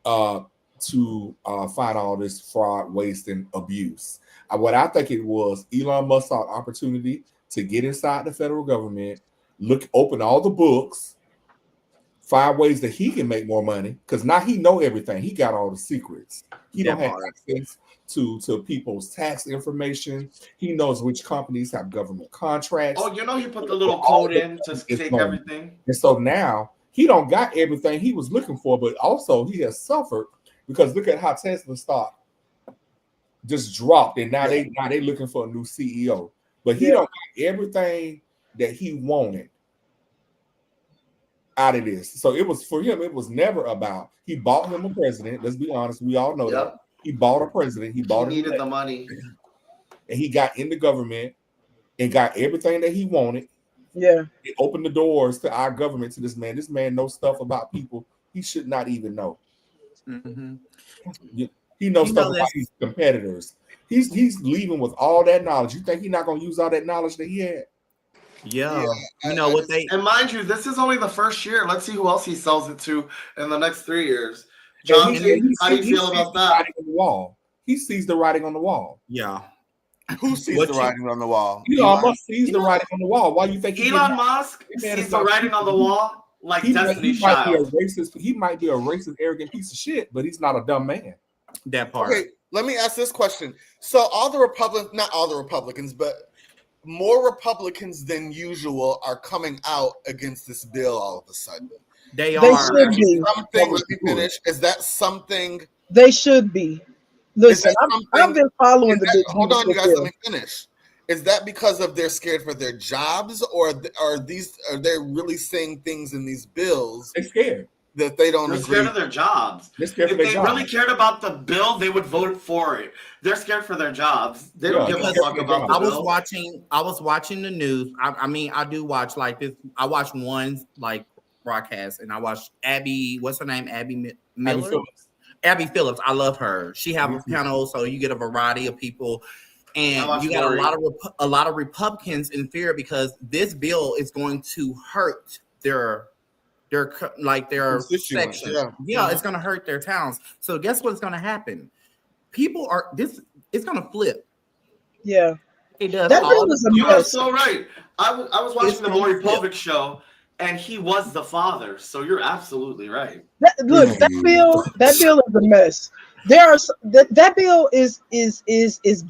to fight all this fraud, waste, and abuse. What I think it was, Elon Musk saw an opportunity to get inside the federal government, open all the books, find ways that he can make more money, because now he know everything. He got all the secrets. He don't have access to people's tax information. He knows which companies have government contracts. Oh, he put the little code in to take everything. And so now he don't got everything he was looking for, but also he has suffered because look at how Tesla stock just dropped, and now they looking for a new CEO. But he don't got everything that he wanted out of this. So it was for him. It was never about. He bought him a president. Let's be honest. We all know that he bought a president. He needed the money, and he got in the government and got everything that he wanted. Yeah, it opened the doors to our government to this man. This man knows stuff about people he should not even know. Mm-hmm. He knows stuff about his competitors. He's leaving with all that knowledge. You think he's not going to use all that knowledge that he had? Yeah. You know what they... And mind you, this is only the first year. Let's see who else he sells it to in the next 3 years. John, how do you feel about that? On the wall. He sees the writing on the wall. Yeah. Who sees the writing on the wall? Elon Musk sees the writing on the wall. Why do you think Elon Musk sees the writing on the wall like Destiny's Child? He might be a racist, arrogant piece of shit, but he's not a dumb man. That part. Okay, let me ask this question. So all the Republicans, not all the Republicans, but more Republicans than usual are coming out against this bill all of a sudden. They are. Should be. Something, let me finish. Is that something? They should be. Listen, I've been following the big. Hold on, you guys. Let me finish. Is that because of they're scared for their jobs, or are they really saying things in these bills? They're scared that they don't. They're scared of their jobs. If they really cared about the bill, they would vote for it. They're scared for their jobs. They don't give a fuck about the bill. I was watching the news. I mean, I do watch like this. I watch one like broadcast, and I watch Abby. What's her name? Abby Miller. Abby Phillips, I love her. She have a panel, so you get a variety of people, and you got a lot of Republicans in fear because this bill is going to hurt their section. Yeah, it's going to hurt their towns. So guess what's going to happen? It's going to flip. Yeah, it does. You are so right. I was watching the Maury Povich show. And he was the father, so you're absolutely right. That bill is a mess. That bill is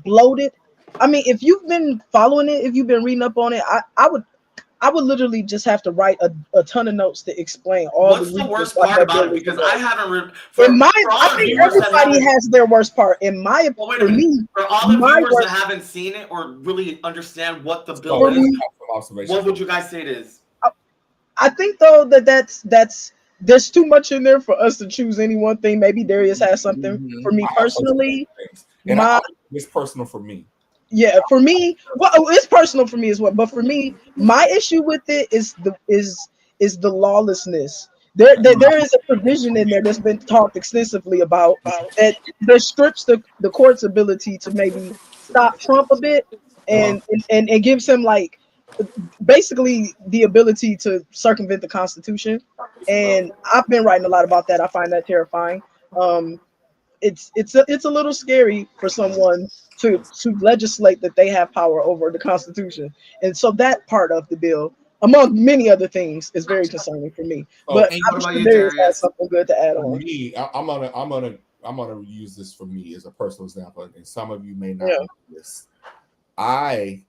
bloated. I mean, if you've been following it, if you've been reading up on it, I would literally just have to write a ton of notes to explain all. What's the worst part about it? Because I haven't read. I think everybody has their worst part. In my opinion, for all the viewers that haven't seen it or really understand what the bill is, what would you guys say it is? I think though that's there's too much in there for us to choose any one thing. Maybe Darius has something. For me personally, it's personal for me. Yeah, for me, well, it's personal for me as well. But for me, my issue with it is the lawlessness. There is a provision in there that's been talked extensively about that strips the court's ability to maybe stop Trump a bit and gives him like basically the ability to circumvent the Constitution. And I've been writing a lot about that. I find that terrifying. It's a little scary for someone to legislate that they have power over the Constitution. And so that part of the bill, among many other things, is very concerning for me. But I'm sure Darius has something good to add on. Me, I'm gonna use this for me as a personal example, and some of you may not know this. I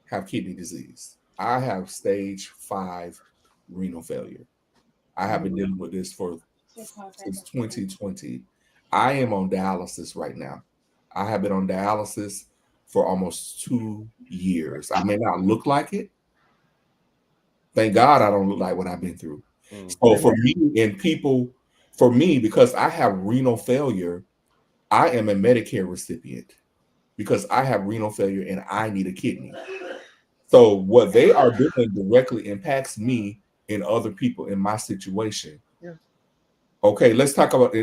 have kidney disease. I have stage 5 renal failure. I have been dealing with this since 2020. I am on dialysis right now. I have been on dialysis for almost 2 years. I may not look like it. Thank God I don't look like what I've been through. So for me, because I have renal failure, I am a Medicare recipient because I have renal failure and I need a kidney. So what they are doing directly impacts me and other people in my situation. Yeah. Okay, let's talk about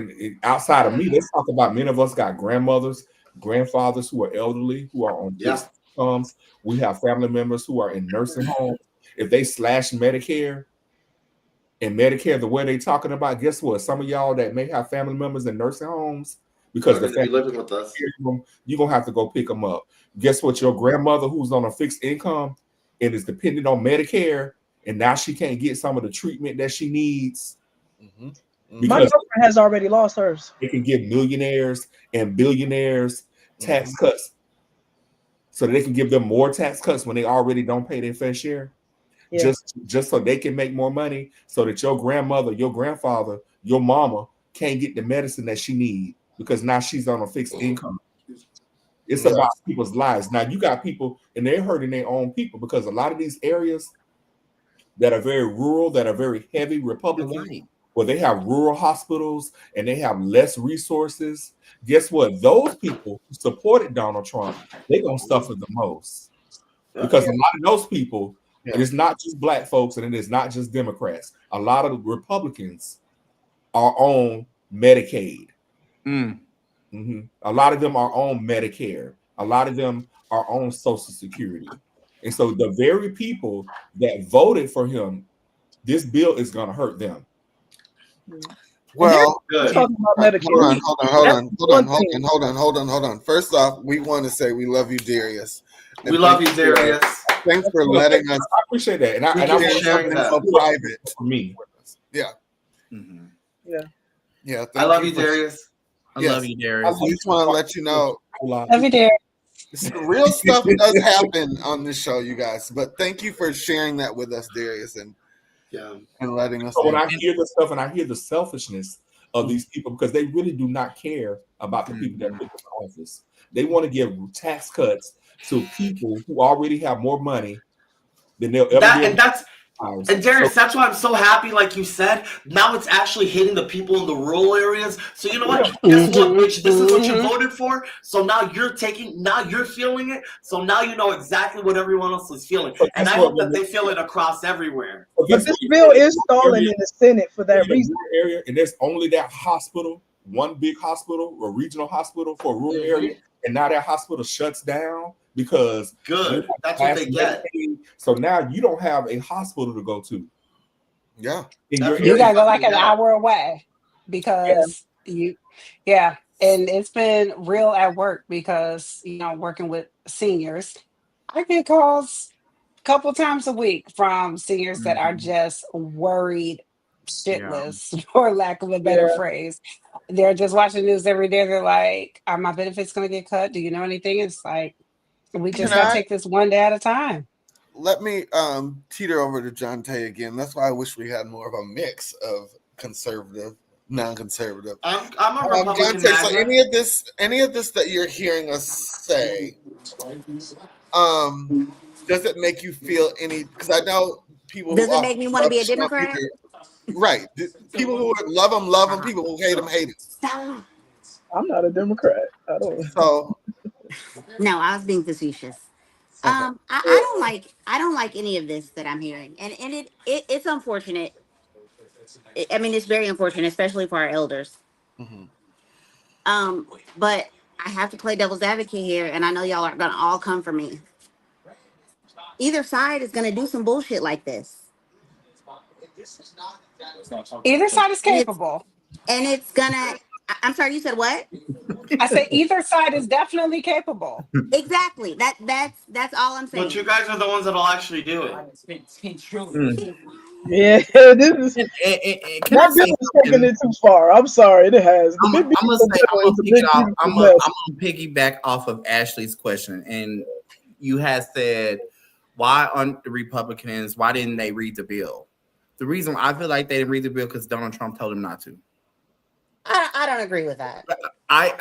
outside of me. Let's talk about many of us got grandmothers, grandfathers who are elderly, who are on fixed incomes. We have family members who are in nursing homes. If they slash Medicare and Medicare the way they talking about, guess what? Some of y'all that may have family members in nursing homes because the family living with us, you're gonna have to go pick them up. Guess what? Your grandmother who's on a fixed income and is dependent on Medicare, and now she can't get some of the treatment that she needs. My girlfriend has already lost hers. They can give millionaires and billionaires tax cuts so that they can give them more tax cuts when they already don't pay their fair share. Yeah. Just so they can make more money, so that your grandmother, your grandfather, your mama can't get the medicine that she needs because now she's on a fixed income. It's about people's lives. Now you got people and they're hurting their own people because a lot of these areas, that are very rural, that are very heavy Republican, where they have rural hospitals and they have less resources. Guess what? Those people who supported Donald Trump, they're gonna suffer the most. Because a lot of those people, it is not just black folks and it is not just Democrats. A lot of the Republicans are on Medicaid. A lot of them are on Medicare. A lot of them are on Social Security. And so the very people that voted for him, this bill is going to hurt them. Well, talking about Medicare. Hold on. First off, we want to say we love you, Darius. And we love you, Darius. Thanks for letting us. I appreciate that, and I want something so private for me. Yeah. I love you, Darius. I love you, Darius. We just want to let you know. Love you, Darius. Real stuff does happen on this show, you guys. But thank you for sharing that with us, Darius, and letting us. So when I hear this stuff and I hear the selfishness of these people, because they really do not care about the people that live in office. They want to give tax cuts to people who already have more money than they'll ever be. And Darius, that's why I'm so happy, like you said. Now it's actually hitting the people in the rural areas. So you know what? Guess what, Rich? This is what you voted for. So now you're feeling it. So now you know exactly what everyone else is feeling. And I hope that they feel it across everywhere. But this bill is stalling in the Senate for that reason. Area, and there's only that hospital, one big hospital or regional hospital for a rural area, and now that hospital shuts down because that's what they get. So now you don't have a hospital to go to. Yeah, you gotta go like an hour away because and it's been real at work because working with seniors, I get calls a couple times a week from seniors that are just worried shitless, for lack of a better phrase. They're just watching the news every day. They're like, "Are my benefits going to get cut? Do you know anything?" It's like, we just got to take this one day at a time. Let me teeter over to John Tay again. That's why I wish we had more of a mix of conservative, non-conservative. I'm a Republican. John Tay, so any of this that you're hearing us say, does it make you feel any? Because I know people. Does it make me want to be a Democrat? Right. People who love him. People who hate him. I'm not a Democrat. I don't. So. No, I was being facetious. I don't like any of this that I'm hearing, and it's unfortunate. I mean, it's very unfortunate, especially for our elders. But I have to play devil's advocate here, and I know y'all aren't gonna all come for me. Either side is gonna do some bullshit like this. Either side is capable, and it's gonna. I'm sorry, you said what? I said either side is definitely capable. Exactly. That's all I'm saying. But you guys are the ones that'll actually do it. Yeah, this is. That bill is taking it too far. I'm sorry, it has. I'm gonna piggyback off of Ashleigh's question, and you had said, why aren't the Republicans? Why didn't they read the bill? The reason I feel like they didn't read the bill because Donald Trump told them not to. I don't agree with that.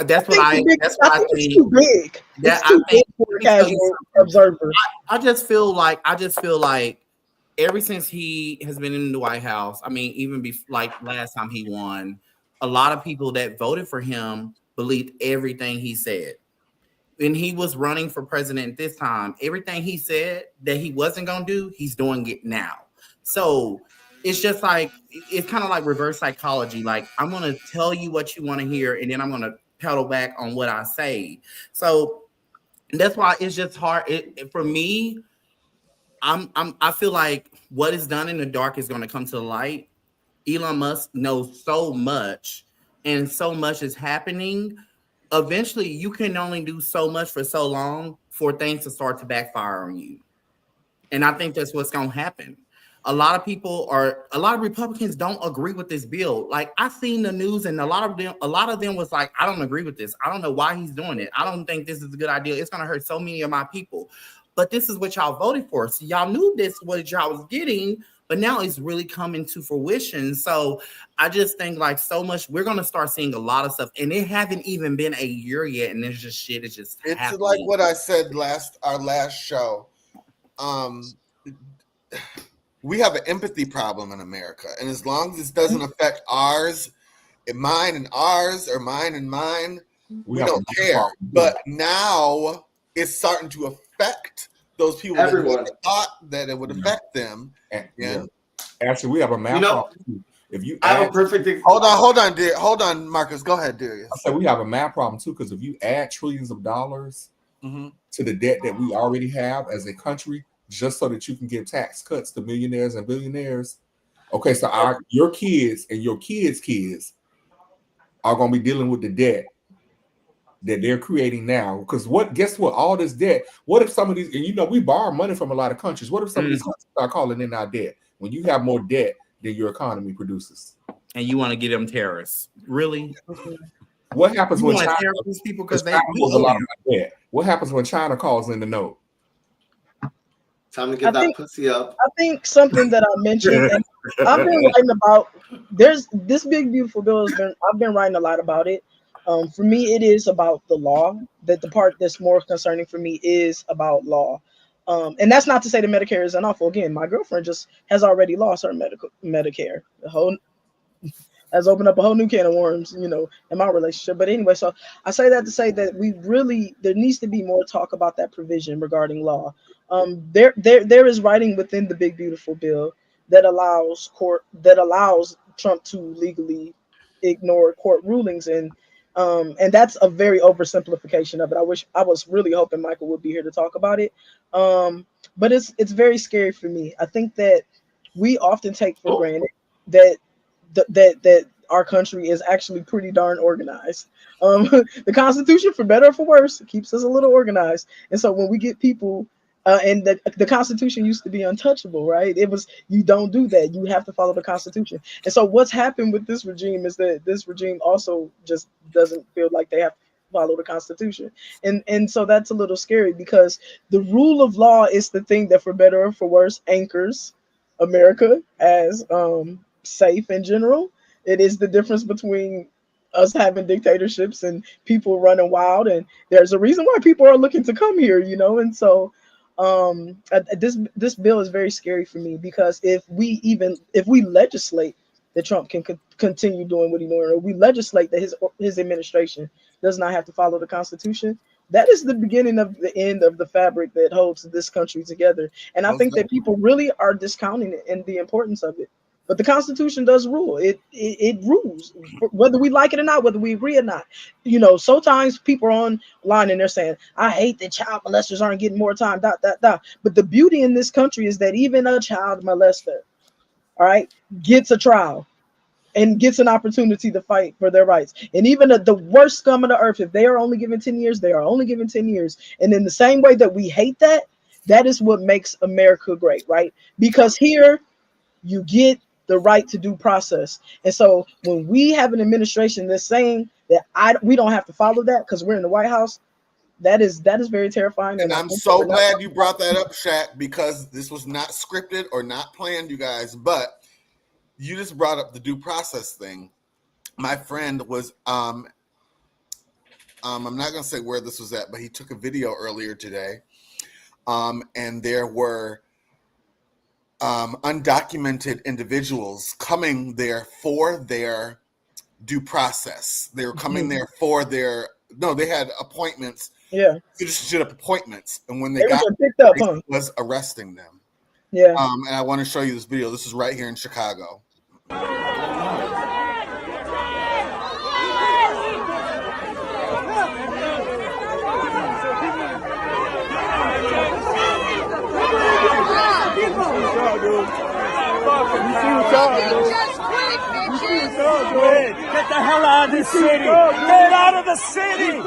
That's what I think. It's too big. It's too big for a casual observer. I just feel like ever since he has been in the White House, I mean, even like last time he won, a lot of people that voted for him believed everything he said. When he was running for president this time, everything he said that he wasn't going to do, he's doing it now. So it's just like, it's kind of like reverse psychology. Like, I'm going to tell you what you want to hear, and then I'm going to pedal back on what I say. So that's why it's just hard. For me, I feel like what is done in the dark is going to come to the light. Elon Musk knows so much, and so much is happening. Eventually, you can only do so much for so long for things to start to backfire on you. And I think that's what's going to happen. A lot of Republicans don't agree with this bill. Like, I've seen the news, and a lot of them was like, I don't agree with this. I don't know why he's doing it. I don't think this is a good idea. It's going to hurt so many of my people. But this is what y'all voted for. So y'all knew this what y'all was getting, but now it's really coming to fruition. So I just think like so much, we're going to start seeing a lot of stuff, and it hasn't even been a year yet. And there's just shit. It's happening. Like what I said our last show. we have an empathy problem in America. And as long as this doesn't affect ours and mine and ours or mine and mine, we don't care. But now it's starting to affect those people that never thought that it would affect them. Yeah. Actually, we have a math problem. If you I have a perfect hold on, Marcus. Go ahead, Darius. I said we have a math problem too, because if you add trillions of dollars to the debt that we already have as a country, just so that you can give tax cuts to millionaires and billionaires, okay, so your kids and your kids' kids are going to be dealing with the debt that they're creating now. Because guess what? All this debt, what if some of these, and we borrow money from a lot of countries, what if some of these countries start calling in our debt? When you have more debt than your economy produces. And you want to get them terrorists. Really? What happens when China these people because they calls a lot of debt? What happens when China calls in the note? Time to get that pussy up. I think something that I mentioned, and I've been writing about. There's this big beautiful bill I've been writing a lot about it. For me, it is about the law. That the part that's more concerning for me is about law. And that's not to say that Medicare is unlawful. Again, my girlfriend just has already lost her Medicare. Has opened up a whole new can of worms, in my relationship. But anyway, so I say that to say that there needs to be more talk about that provision regarding law. There is writing within the big beautiful bill that allows Trump to legally ignore court rulings, and that's a very oversimplification of it. I was really hoping Michael would be here to talk about it. But it's very scary for me. I think that we often take for granted that that our country is actually pretty darn organized. The Constitution, for better or for worse, keeps us a little organized. And so when we get people, and the Constitution used to be untouchable, right? It was, you don't do that. You have to follow the Constitution. And so what's happened with this regime is that this regime also just doesn't feel like they have to follow the Constitution. And so that's a little scary, because the rule of law is the thing that, for better or for worse, anchors America as safe in general. It is the difference between us having dictatorships and people running wild, and there's a reason why people are looking to come here, and so this bill is very scary for me, because if we legislate that Trump can continue doing what he's doing, or we legislate that his administration does not have to follow the Constitution, that is the beginning of the end of the fabric that holds this country together. And I think that people really are discounting it and the importance of it. But the Constitution does rule. It rules, whether we like it or not, whether we agree or not. Sometimes people are online and they're saying, I hate that child molesters aren't getting more time, ... But the beauty in this country is that even a child molester, all right, gets a trial and gets an opportunity to fight for their rights. And even the worst scum of the earth, if they are only given 10 years, they are only given 10 years. And in the same way that we hate that is what makes America great, right? Because here you get the right to due process. And so when we have an administration that's saying that we don't have to follow that because we're in the White House, that is very terrifying. And I'm so glad you brought that up, Shaq, because this was not scripted or not planned, you guys, but you just brought up the due process thing. My friend was, I'm not going to say where this was at, but he took a video earlier today, and there were undocumented individuals coming there for their due process. They were coming there for they had appointments. Yeah. Citizenship appointments. And when they got picked up, was arresting them. Yeah. And I want to show you this video. This is right here in Chicago. Get the hell out of this city! Get out of the city!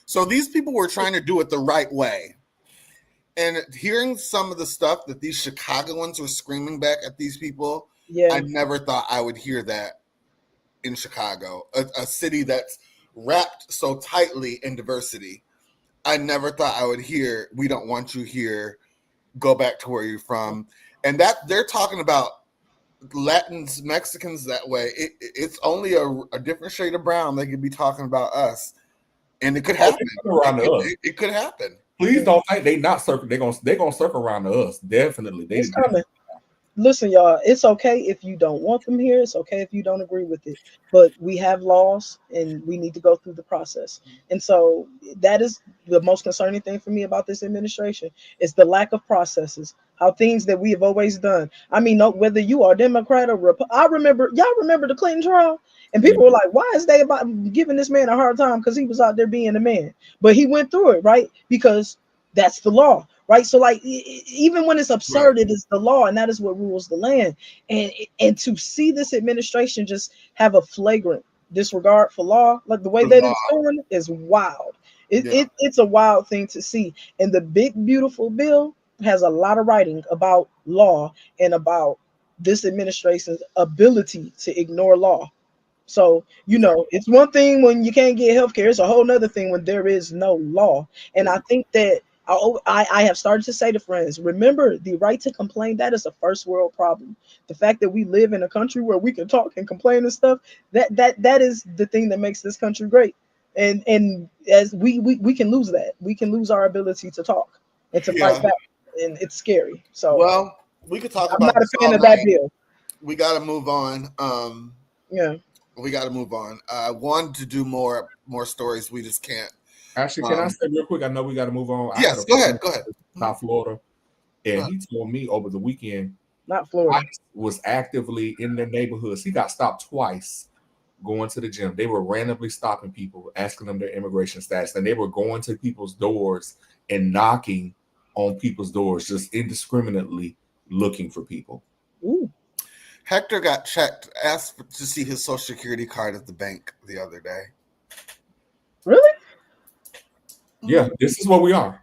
So these people were trying to do it the right way. And hearing some of the stuff that these Chicagoans were screaming back at these people, I never thought I would hear that in Chicago, a city that's wrapped so tightly in diversity. I never thought I would hear, "We don't want you here. Go back to where you're from." And that they're talking about Latins, Mexicans that way. It's only a different shade of brown. They could be talking about us, and it could happen. It could happen. Please don't think they not circle. They're gonna circle around to us. Definitely, It's coming. Listen, y'all, it's okay if you don't want them here. It's okay if you don't agree with it. But we have laws and we need to go through the process. And so that is the most concerning thing for me about this administration is the lack of processes, how things that we have always done. I mean, no, whether you are Democrat or y'all remember the Clinton trial? And people were like, why is they about giving this man a hard time? Because he was out there being a man. But he went through it, right? Because that's the law. Right, so like even when it's absurd, it is the law, and that is what rules the land. And to see this administration just have a flagrant disregard for law, like the way that it's doing, is wild. It's a wild thing to see. And the big beautiful bill has a lot of writing about law and about this administration's ability to ignore law. So, it's one thing when you can't get health care. It's a whole nother thing when there is no law. And I think that I have started to say to friends, remember the right to complain. That is a first world problem. The fact that we live in a country where we can talk and complain and stuff, that is the thing that makes this country great. And as we can lose that. We can lose our ability to talk and to fight back. And it's scary. So, well, we could talk I'm about not a fan of that bill. We got to move on. We got to move on. I wanted to do more stories. We just can't. Actually, can I say real quick? I know we got to move on. Yes, go ahead. South Florida, and he told me over the weekend, not Florida, was actively in their neighborhoods. He got stopped twice going to the gym. They were randomly stopping people, asking them their immigration status, and they were going to people's doors and knocking on people's doors, just indiscriminately looking for people. Ooh. Hector got checked, asked to see his social security card at the bank the other day. Really? Yeah, this is what we are.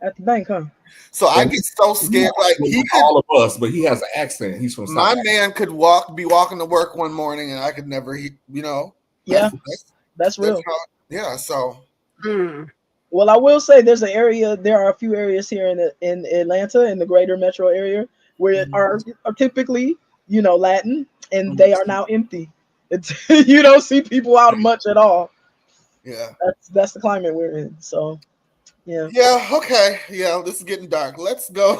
At the bank, huh? So I get so scared. Like all of us, but he has an accent. He's from my man could be walking to work one morning, and I could never. Yeah, that's real. So. Well, I will say there are a few areas here in Atlanta, in the greater metro area, where are typically, Latin, and they are now empty. You don't see people out much at all. Yeah, that's the climate we're in. So, yeah. Yeah. Okay. Yeah. This is getting dark. Let's go.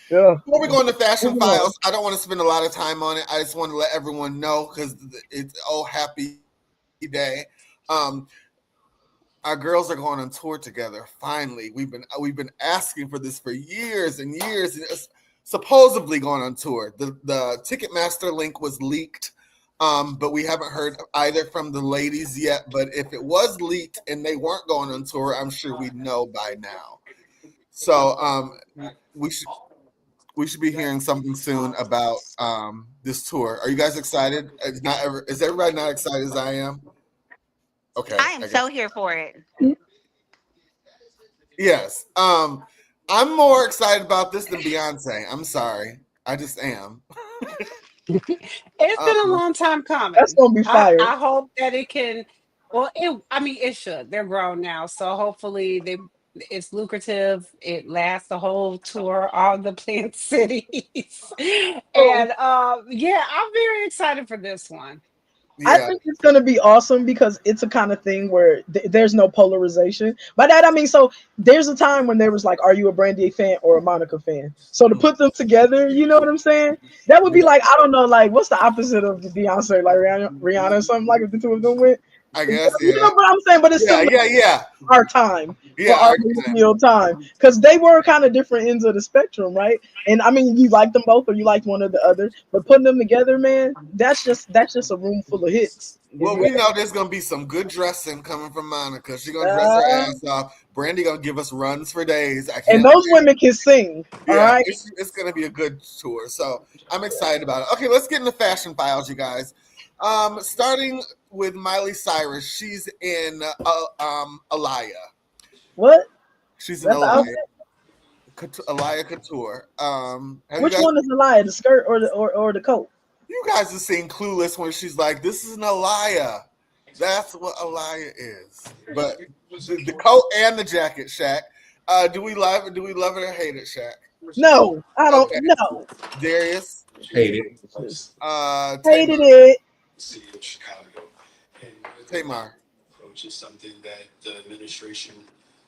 Before we go into fashion files, I don't want to spend a lot of time on it. I just want to let everyone know because it's happy day. Our girls are going on tour together. Finally, we've been asking for this for years and years. And it's supposedly going on tour. The Ticketmaster link was leaked. But we haven't heard either from the ladies yet. But if it was leaked and they weren't going on tour, I'm sure we'd know by now. So we should be hearing something soon about this tour. Are you guys excited? Is everybody not excited as I am? Okay. I am so here for it. Yes. I'm more excited about this than Beyonce. I'm sorry. I just am. It's been a long time coming. That's gonna be fire. I hope that it can. Well, it should. They're grown now, so hopefully it's lucrative. It lasts the whole tour, all the planned cities, and I'm very excited for this one. Yeah. I think it's gonna be awesome because it's a kind of thing where there's no polarization. By that I mean, so there's a time when there was like, are you a Brandy fan or a Monica fan? So to put them together, you know what I'm saying? That would be like, I don't know, like what's the opposite of the Beyonce, like Rihanna or something, like if the two of them went. I guess, you know what I'm saying, but it's still our time, our real time, because they were kind of different ends of the spectrum, right? And I mean, you liked them both, or you liked one or the other, but putting them together, man, that's just a room full of hits. Well, we know there's gonna be some good dressing coming from Monica. She's gonna dress her ass off. Brandy gonna give us runs for days. And those women can sing. All right, it's gonna be a good tour, so I'm excited about it. Okay, let's get into fashion files, you guys. Starting with Miley Cyrus, she's in Alaya. What? She's in Alaya. Alaya Couture. Which one is Alaya, the skirt or the coat? You guys have seen Clueless when she's like, "This is an Aliyah." That's what Aliyah is. But the coat and the jacket, Shaq. Do we love it or hate it, Shaq? No, I don't Okay. know. Darius. Hate it. Hated it. Tamar.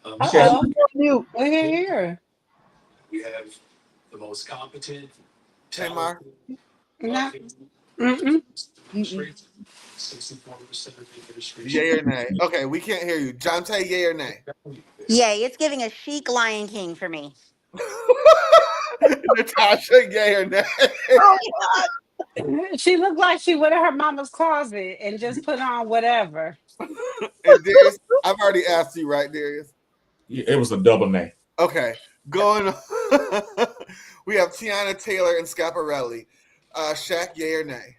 Uh-oh. Mute. We're here. Tamar. No. Mm-mm. Yay or nay? Okay, we can't hear you. Jonte, yay or nay? Yay, it's giving a chic Lion King for me. Natasha, yay or nay? Oh God. She looked like she went in her mama's closet and just put on whatever. And Darius, I've already asked you, right, Darius? Yeah, it was a double nay. Okay, going on. We have Tiana Taylor and Scaparelli. Shaq, yay or nay?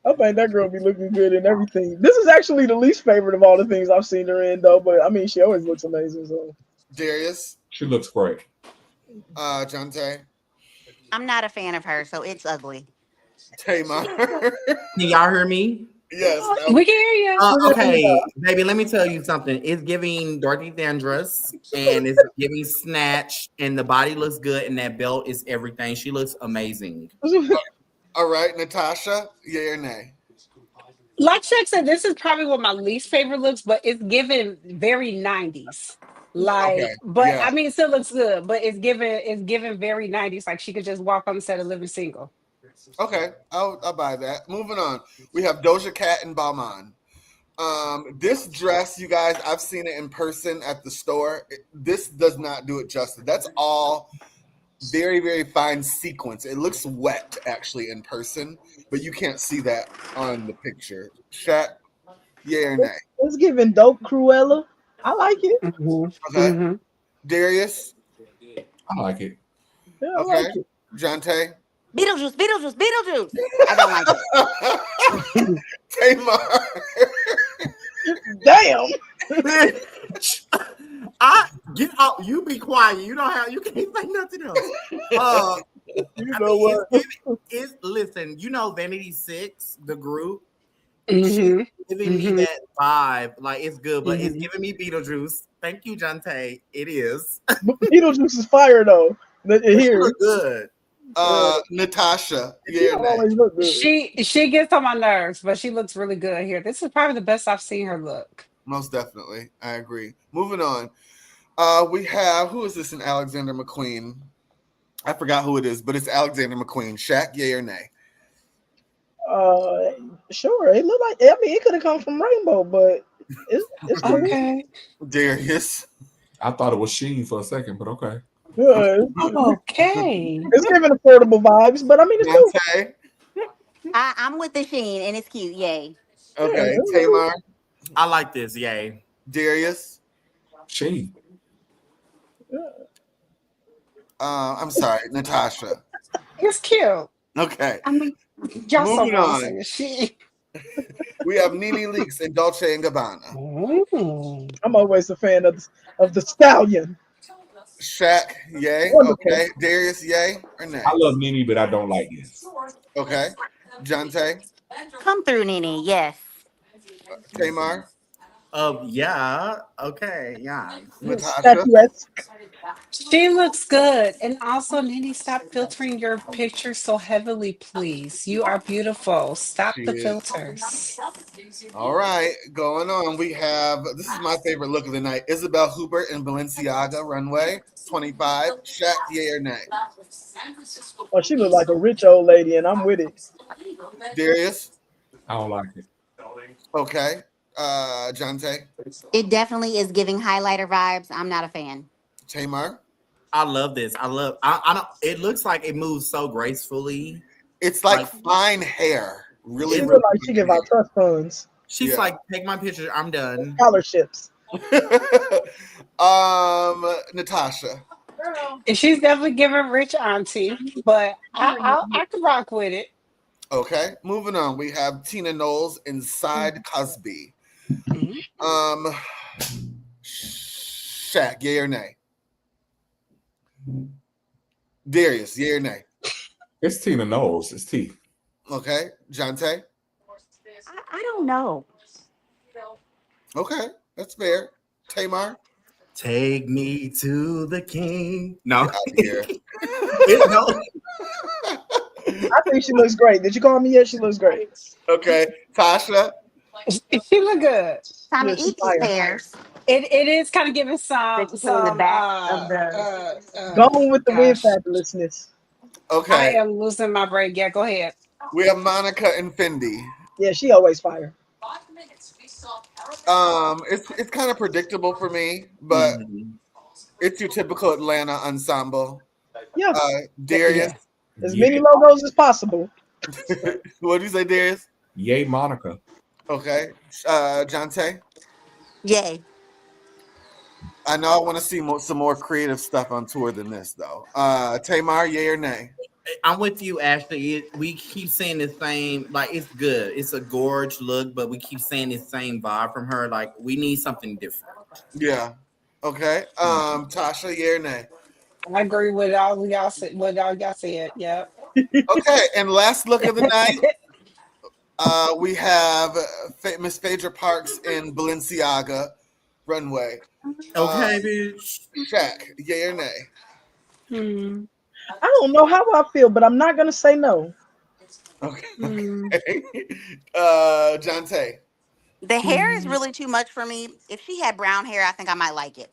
I think that girl be looking good in everything. This is actually the least favorite of all the things I've seen her in, though. But I mean, she always looks amazing. So Darius. She looks great. Jonte. I'm not a fan of her, so it's ugly. Tamar. Can y'all hear me? Yes. We can hear you. Okay, baby, let me tell you something. It's giving Dorothy Dandruss and it's giving Snatch, and the body looks good, and that belt is everything. She looks amazing. All right, Natasha, yay or nay? Like Shaq said, this is probably one of my least favorite looks, but it's given very 90s. Like, Okay, but yeah. I mean, it still looks good, but it's given very 90s. Like she could just walk on the set of Living Single. Okay, I'll buy that. Moving on, we have Doja Cat and Balmain. This dress, you guys, I've seen it in person at the store. This does not do it justice. That's all very, very fine sequence. It looks wet actually in person, but you can't see that on the picture. Shaq, yay or nay? It's giving dope Cruella. I like it. Okay. Darius? I like it. Yeah, I Okay. like it. Jonte? Beetlejuice, Beetlejuice, Beetlejuice. I don't like it. Tamar. Damn. I get out. You be quiet. You don't have. You can't say nothing else. You know what? It's listen. You know Vanity Six, the group. Mm-hmm. She's giving me that vibe. Like it's good, but it's giving me Beetlejuice. Thank you, Jonte. It is. But Beetlejuice is fire though. Here, Look good. Natasha, yay or nay? always look good. She gets on my nerves, but she looks really good here. This is probably the best I've seen her look. Most definitely. I agree. Moving on. We have, who is this in Alexander McQueen? I forgot who it is, but it's Alexander McQueen. Shaq, yay or nay? Sure. It looked like, I mean, it could have come from Rainbow, but it's cool. Okay. Darius. I thought it was Sheen for a second, but okay. Yeah, Okay. it's giving affordable vibes, but I mean, it's cool. Jonte. I'm with the Sheen, and it's cute. Yay. Okay. Tamar. I like this. Yay. Darius. Sheen. I'm sorry, Natasha. It's cute. Okay. I mean, y'all so Moving on. wrong. She. We have Nene Leakes and Dolce and Gabbana. Ooh. I'm always a fan of the stallion. Shaq, yay. Wonderful. Okay. Darius, yay or nay? I love Nene, but I don't like this. Okay. Jonte. Come through, Nene. Yes. Tamar. Yeah. Okay. Yeah. Natasha. Statuesque. She looks good. And also, Nene, stop filtering your pictures so heavily, please. You are beautiful. Stop She the is. filters. All right, going on. We have, this is my favorite look of the night, Isabel Hubert and Balenciaga Runway 25. Shaq, yay or nay? Oh, she look like a rich old lady, and I'm with it. Darius. I don't like it. Okay. Jonte. It definitely is giving highlighter vibes. I'm not a fan. Tamar. I love this. I don't. It looks like it moves so gracefully. It's like fine hair. Really, She really look like she give out trust funds, She's like, take my picture. I'm done. scholarships. Natasha. And she's definitely giving rich auntie, but I could rock with it. Okay, moving on. We have Tina Knowles inside Cosby. Shaq, yay or nay? Darius, yay or nay? It's Tina Knowles. It's T. Okay, Jante. I don't know. Okay, that's fair. Tamar, Take me to the king. get No, out of here. no. I think she looks great. Did you call me yet? She looks great. Okay, Tasha. She look good. Tommy, Yeah, she eat these fire. pears It is kind of giving that some you put in the back of the. Gone with the wind gosh. fabulousness. I Okay, am losing my brain. Yeah, go ahead. we have Monica and Fendi. Yeah, she always fire. It's kind of predictable for me, but Mhm. it's your typical Atlanta ensemble. Yeah, Darius. Yeah. as Yeah, many logos as possible. What do you say, Darius? yay, Monica. Okay, Jante. Yay. I know I want to see some more creative stuff on tour than this, though. Tamar, yay or nay? I'm with you, Ashley. We keep saying the same, like it's good. It's a gorge look, but we keep saying the same vibe from her. Like we need something different. Yeah. Okay. Tasha, yay or nay? I agree with all y'all said. What all y'all said. Yep. Okay. And last look of the night, we have Miss Phaedra Parks in Balenciaga runway. Uh, Okay, bitch. Shaq, yay or nay? Hmm. I don't know how I feel, but I'm not gonna say no. Okay. Hmm. Okay. Jante. The hair is Hmm. really too much for me. If she had brown hair, I think I might like it.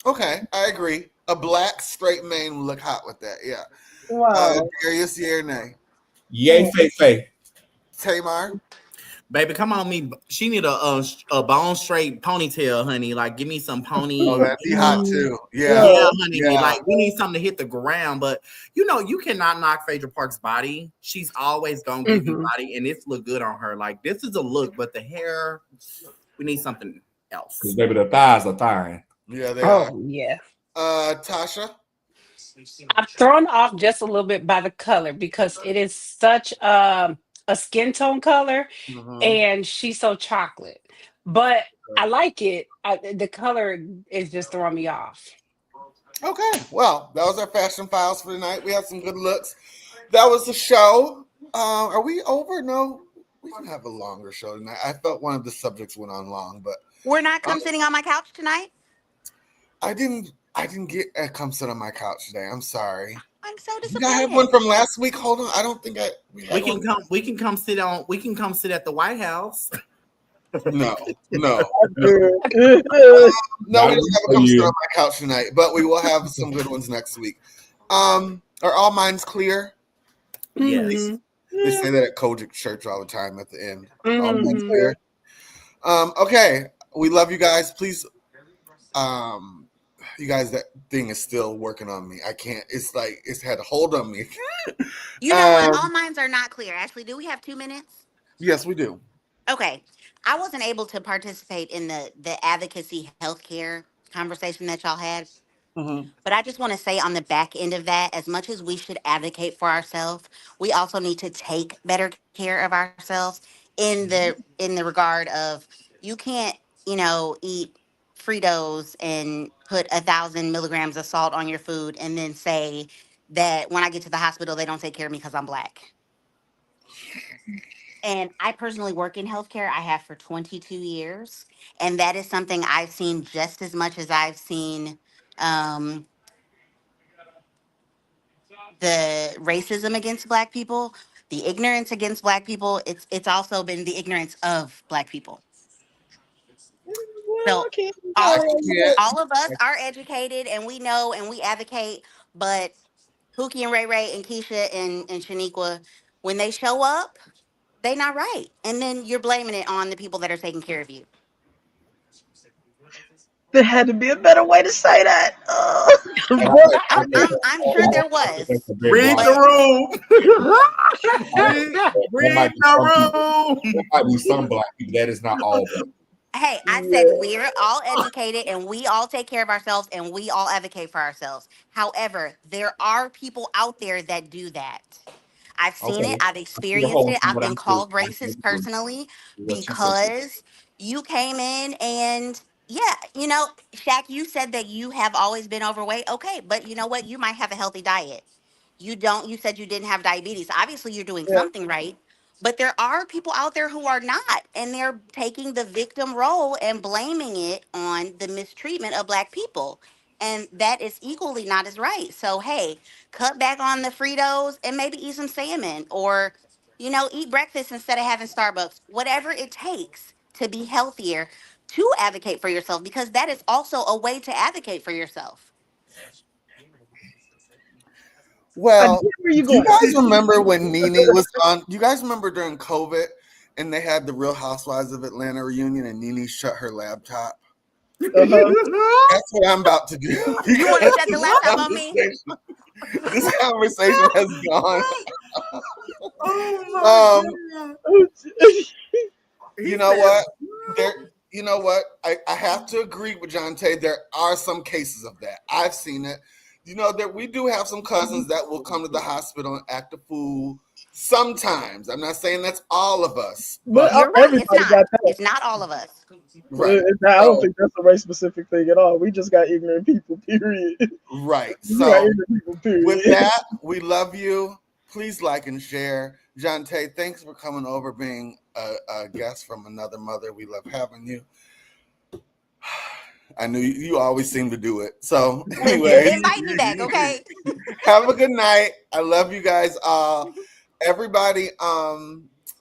Okay, I agree. A black straight mane would look hot with that. Yeah. Wow. Darius, yay or nay? Yay, Faye Faye. Tamar. Baby, come on me. She need a bone straight ponytail, honey. Like, give me some Oh, pony. that'd be hot Hmm. too. Yeah. Yeah. Yeah, honey. Yeah. Like, we need something to hit the ground. But you cannot knock Phaedra Parks' body. She's always gonna give you Hmm. body, and this look good on her. Like, this is a look, but the hair, we need something Because else. baby, the thighs are tiring. Yeah, they are. Oh yeah. Tasha. I'm thrown off just a little bit by the color because it is such a skin tone color, Hmm. and she's so chocolate. But I like it. The color is just throwing me off. Okay. Well, that was our fashion files for tonight. We had some good looks. That was the show. Are we over? No, we can have a longer show tonight. I felt one of the subjects went on long, but We're not uh, come sitting on my couch tonight. I didn't. I didn't get a come sit on my couch today. I'm sorry. I'm so Did I have one disappointed. from last week? Hold on. I don't think we We had can one. come. We can come sit on. We can come sit at the White House. No, no, Good. no. We Not don't have a for come sit on you. my couch tonight, but we will have some good ones next week. Are all minds clear? Yes. Hmm. They Yeah, say that at Kojic Church all the time at the end. All minds it's Hmm. clear. fair. Okay. We love you guys. Please, um, you guys, that thing is still working on me. I can't. It's like it's had a hold on me. You know what? All um, minds are not clear. Ashley, do we have 2 minutes? yes, we do. Okay. I wasn't able to participate in the advocacy healthcare conversation that y'all had. Hmm. But I just want to say on the back end of that, as much as we should advocate for ourselves, we also need to take better care of ourselves in the regard of you can't, eat Fritos and put 1,000 milligrams of salt on your food and then say that when I get to the hospital they don't take care of me because I'm black. And I personally work in healthcare. I have for 22 years. And that is something I've seen just as much as I've seen um, the racism against black people, the ignorance against black people. It's also been the ignorance of black people. Well, I So can't I all argue can't. that. all of us are educated and we know and we advocate, but Pookie and Ray Ray and Keisha and Shaniqua, when they show up, they not right. And then you're blaming it on the people that are taking care of you. There had to be a better way to say that. And I But think, I think, I'm sure there I think that's was, a bit Read wrong. the but room. read, There read might be some people. the There room. might be some black people. That is not all black. hey, I said yeah, we're all educated and we all take care of ourselves and we all advocate for ourselves. However, there are people out there that do that. I've seen it, Okay. I've I see the experienced whole it, from I've what been I'm saying. called I can't racist agree personally with what you said. because you came in and yeah, Shaq, you said that you have always been overweight. Okay, but you know what? You might have a healthy diet. you said you didn't have diabetes. Obviously you're doing Yeah. something right. But there are people out there who are not, and they're taking the victim role and blaming it on the mistreatment of Black people. And that is equally not as right. So, hey, cut back on the Fritos and maybe eat some salmon, or, eat breakfast instead of having Starbucks. Whatever it takes to be healthier, to advocate for yourself, because that is also a way to advocate for yourself. I get Well, where you do you going. guys remember when Nene was on? Do you guys remember during COVID and they had the Real Housewives of Atlanta reunion and Nene shut her laptop? Uh-huh. That's what I'm about to do. You want to because shut the this laptop on me? this conversation has gone. Oh Um, my god. you know what? You know what? I have to agree with John Tay. There are some cases of that. I've seen it. You know that we do have some cousins that will come to the hospital and act a fool sometimes. I'm not saying that's all of us, But but You're right. It's everybody not. got that. It's not all of us. right. I don't So think that's a race specific thing at all. We just got ignorant people, period. right. We got So ignorant people, with period. that, we love you. Please like and share. John Tay, thanks for coming over, being a guest from another mother. We love having you. I knew you always seem to do it. So, anyways, Invite me back, okay? have a good night. I love you guys all. Everybody,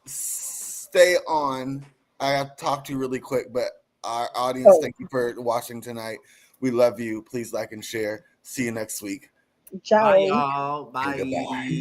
stay on. I have to talk to you really quick, but our audience, Oh, thank you for watching tonight. We love you. Please like and share. See you next week. Bye ciao. y'all. And goodbye. Bye.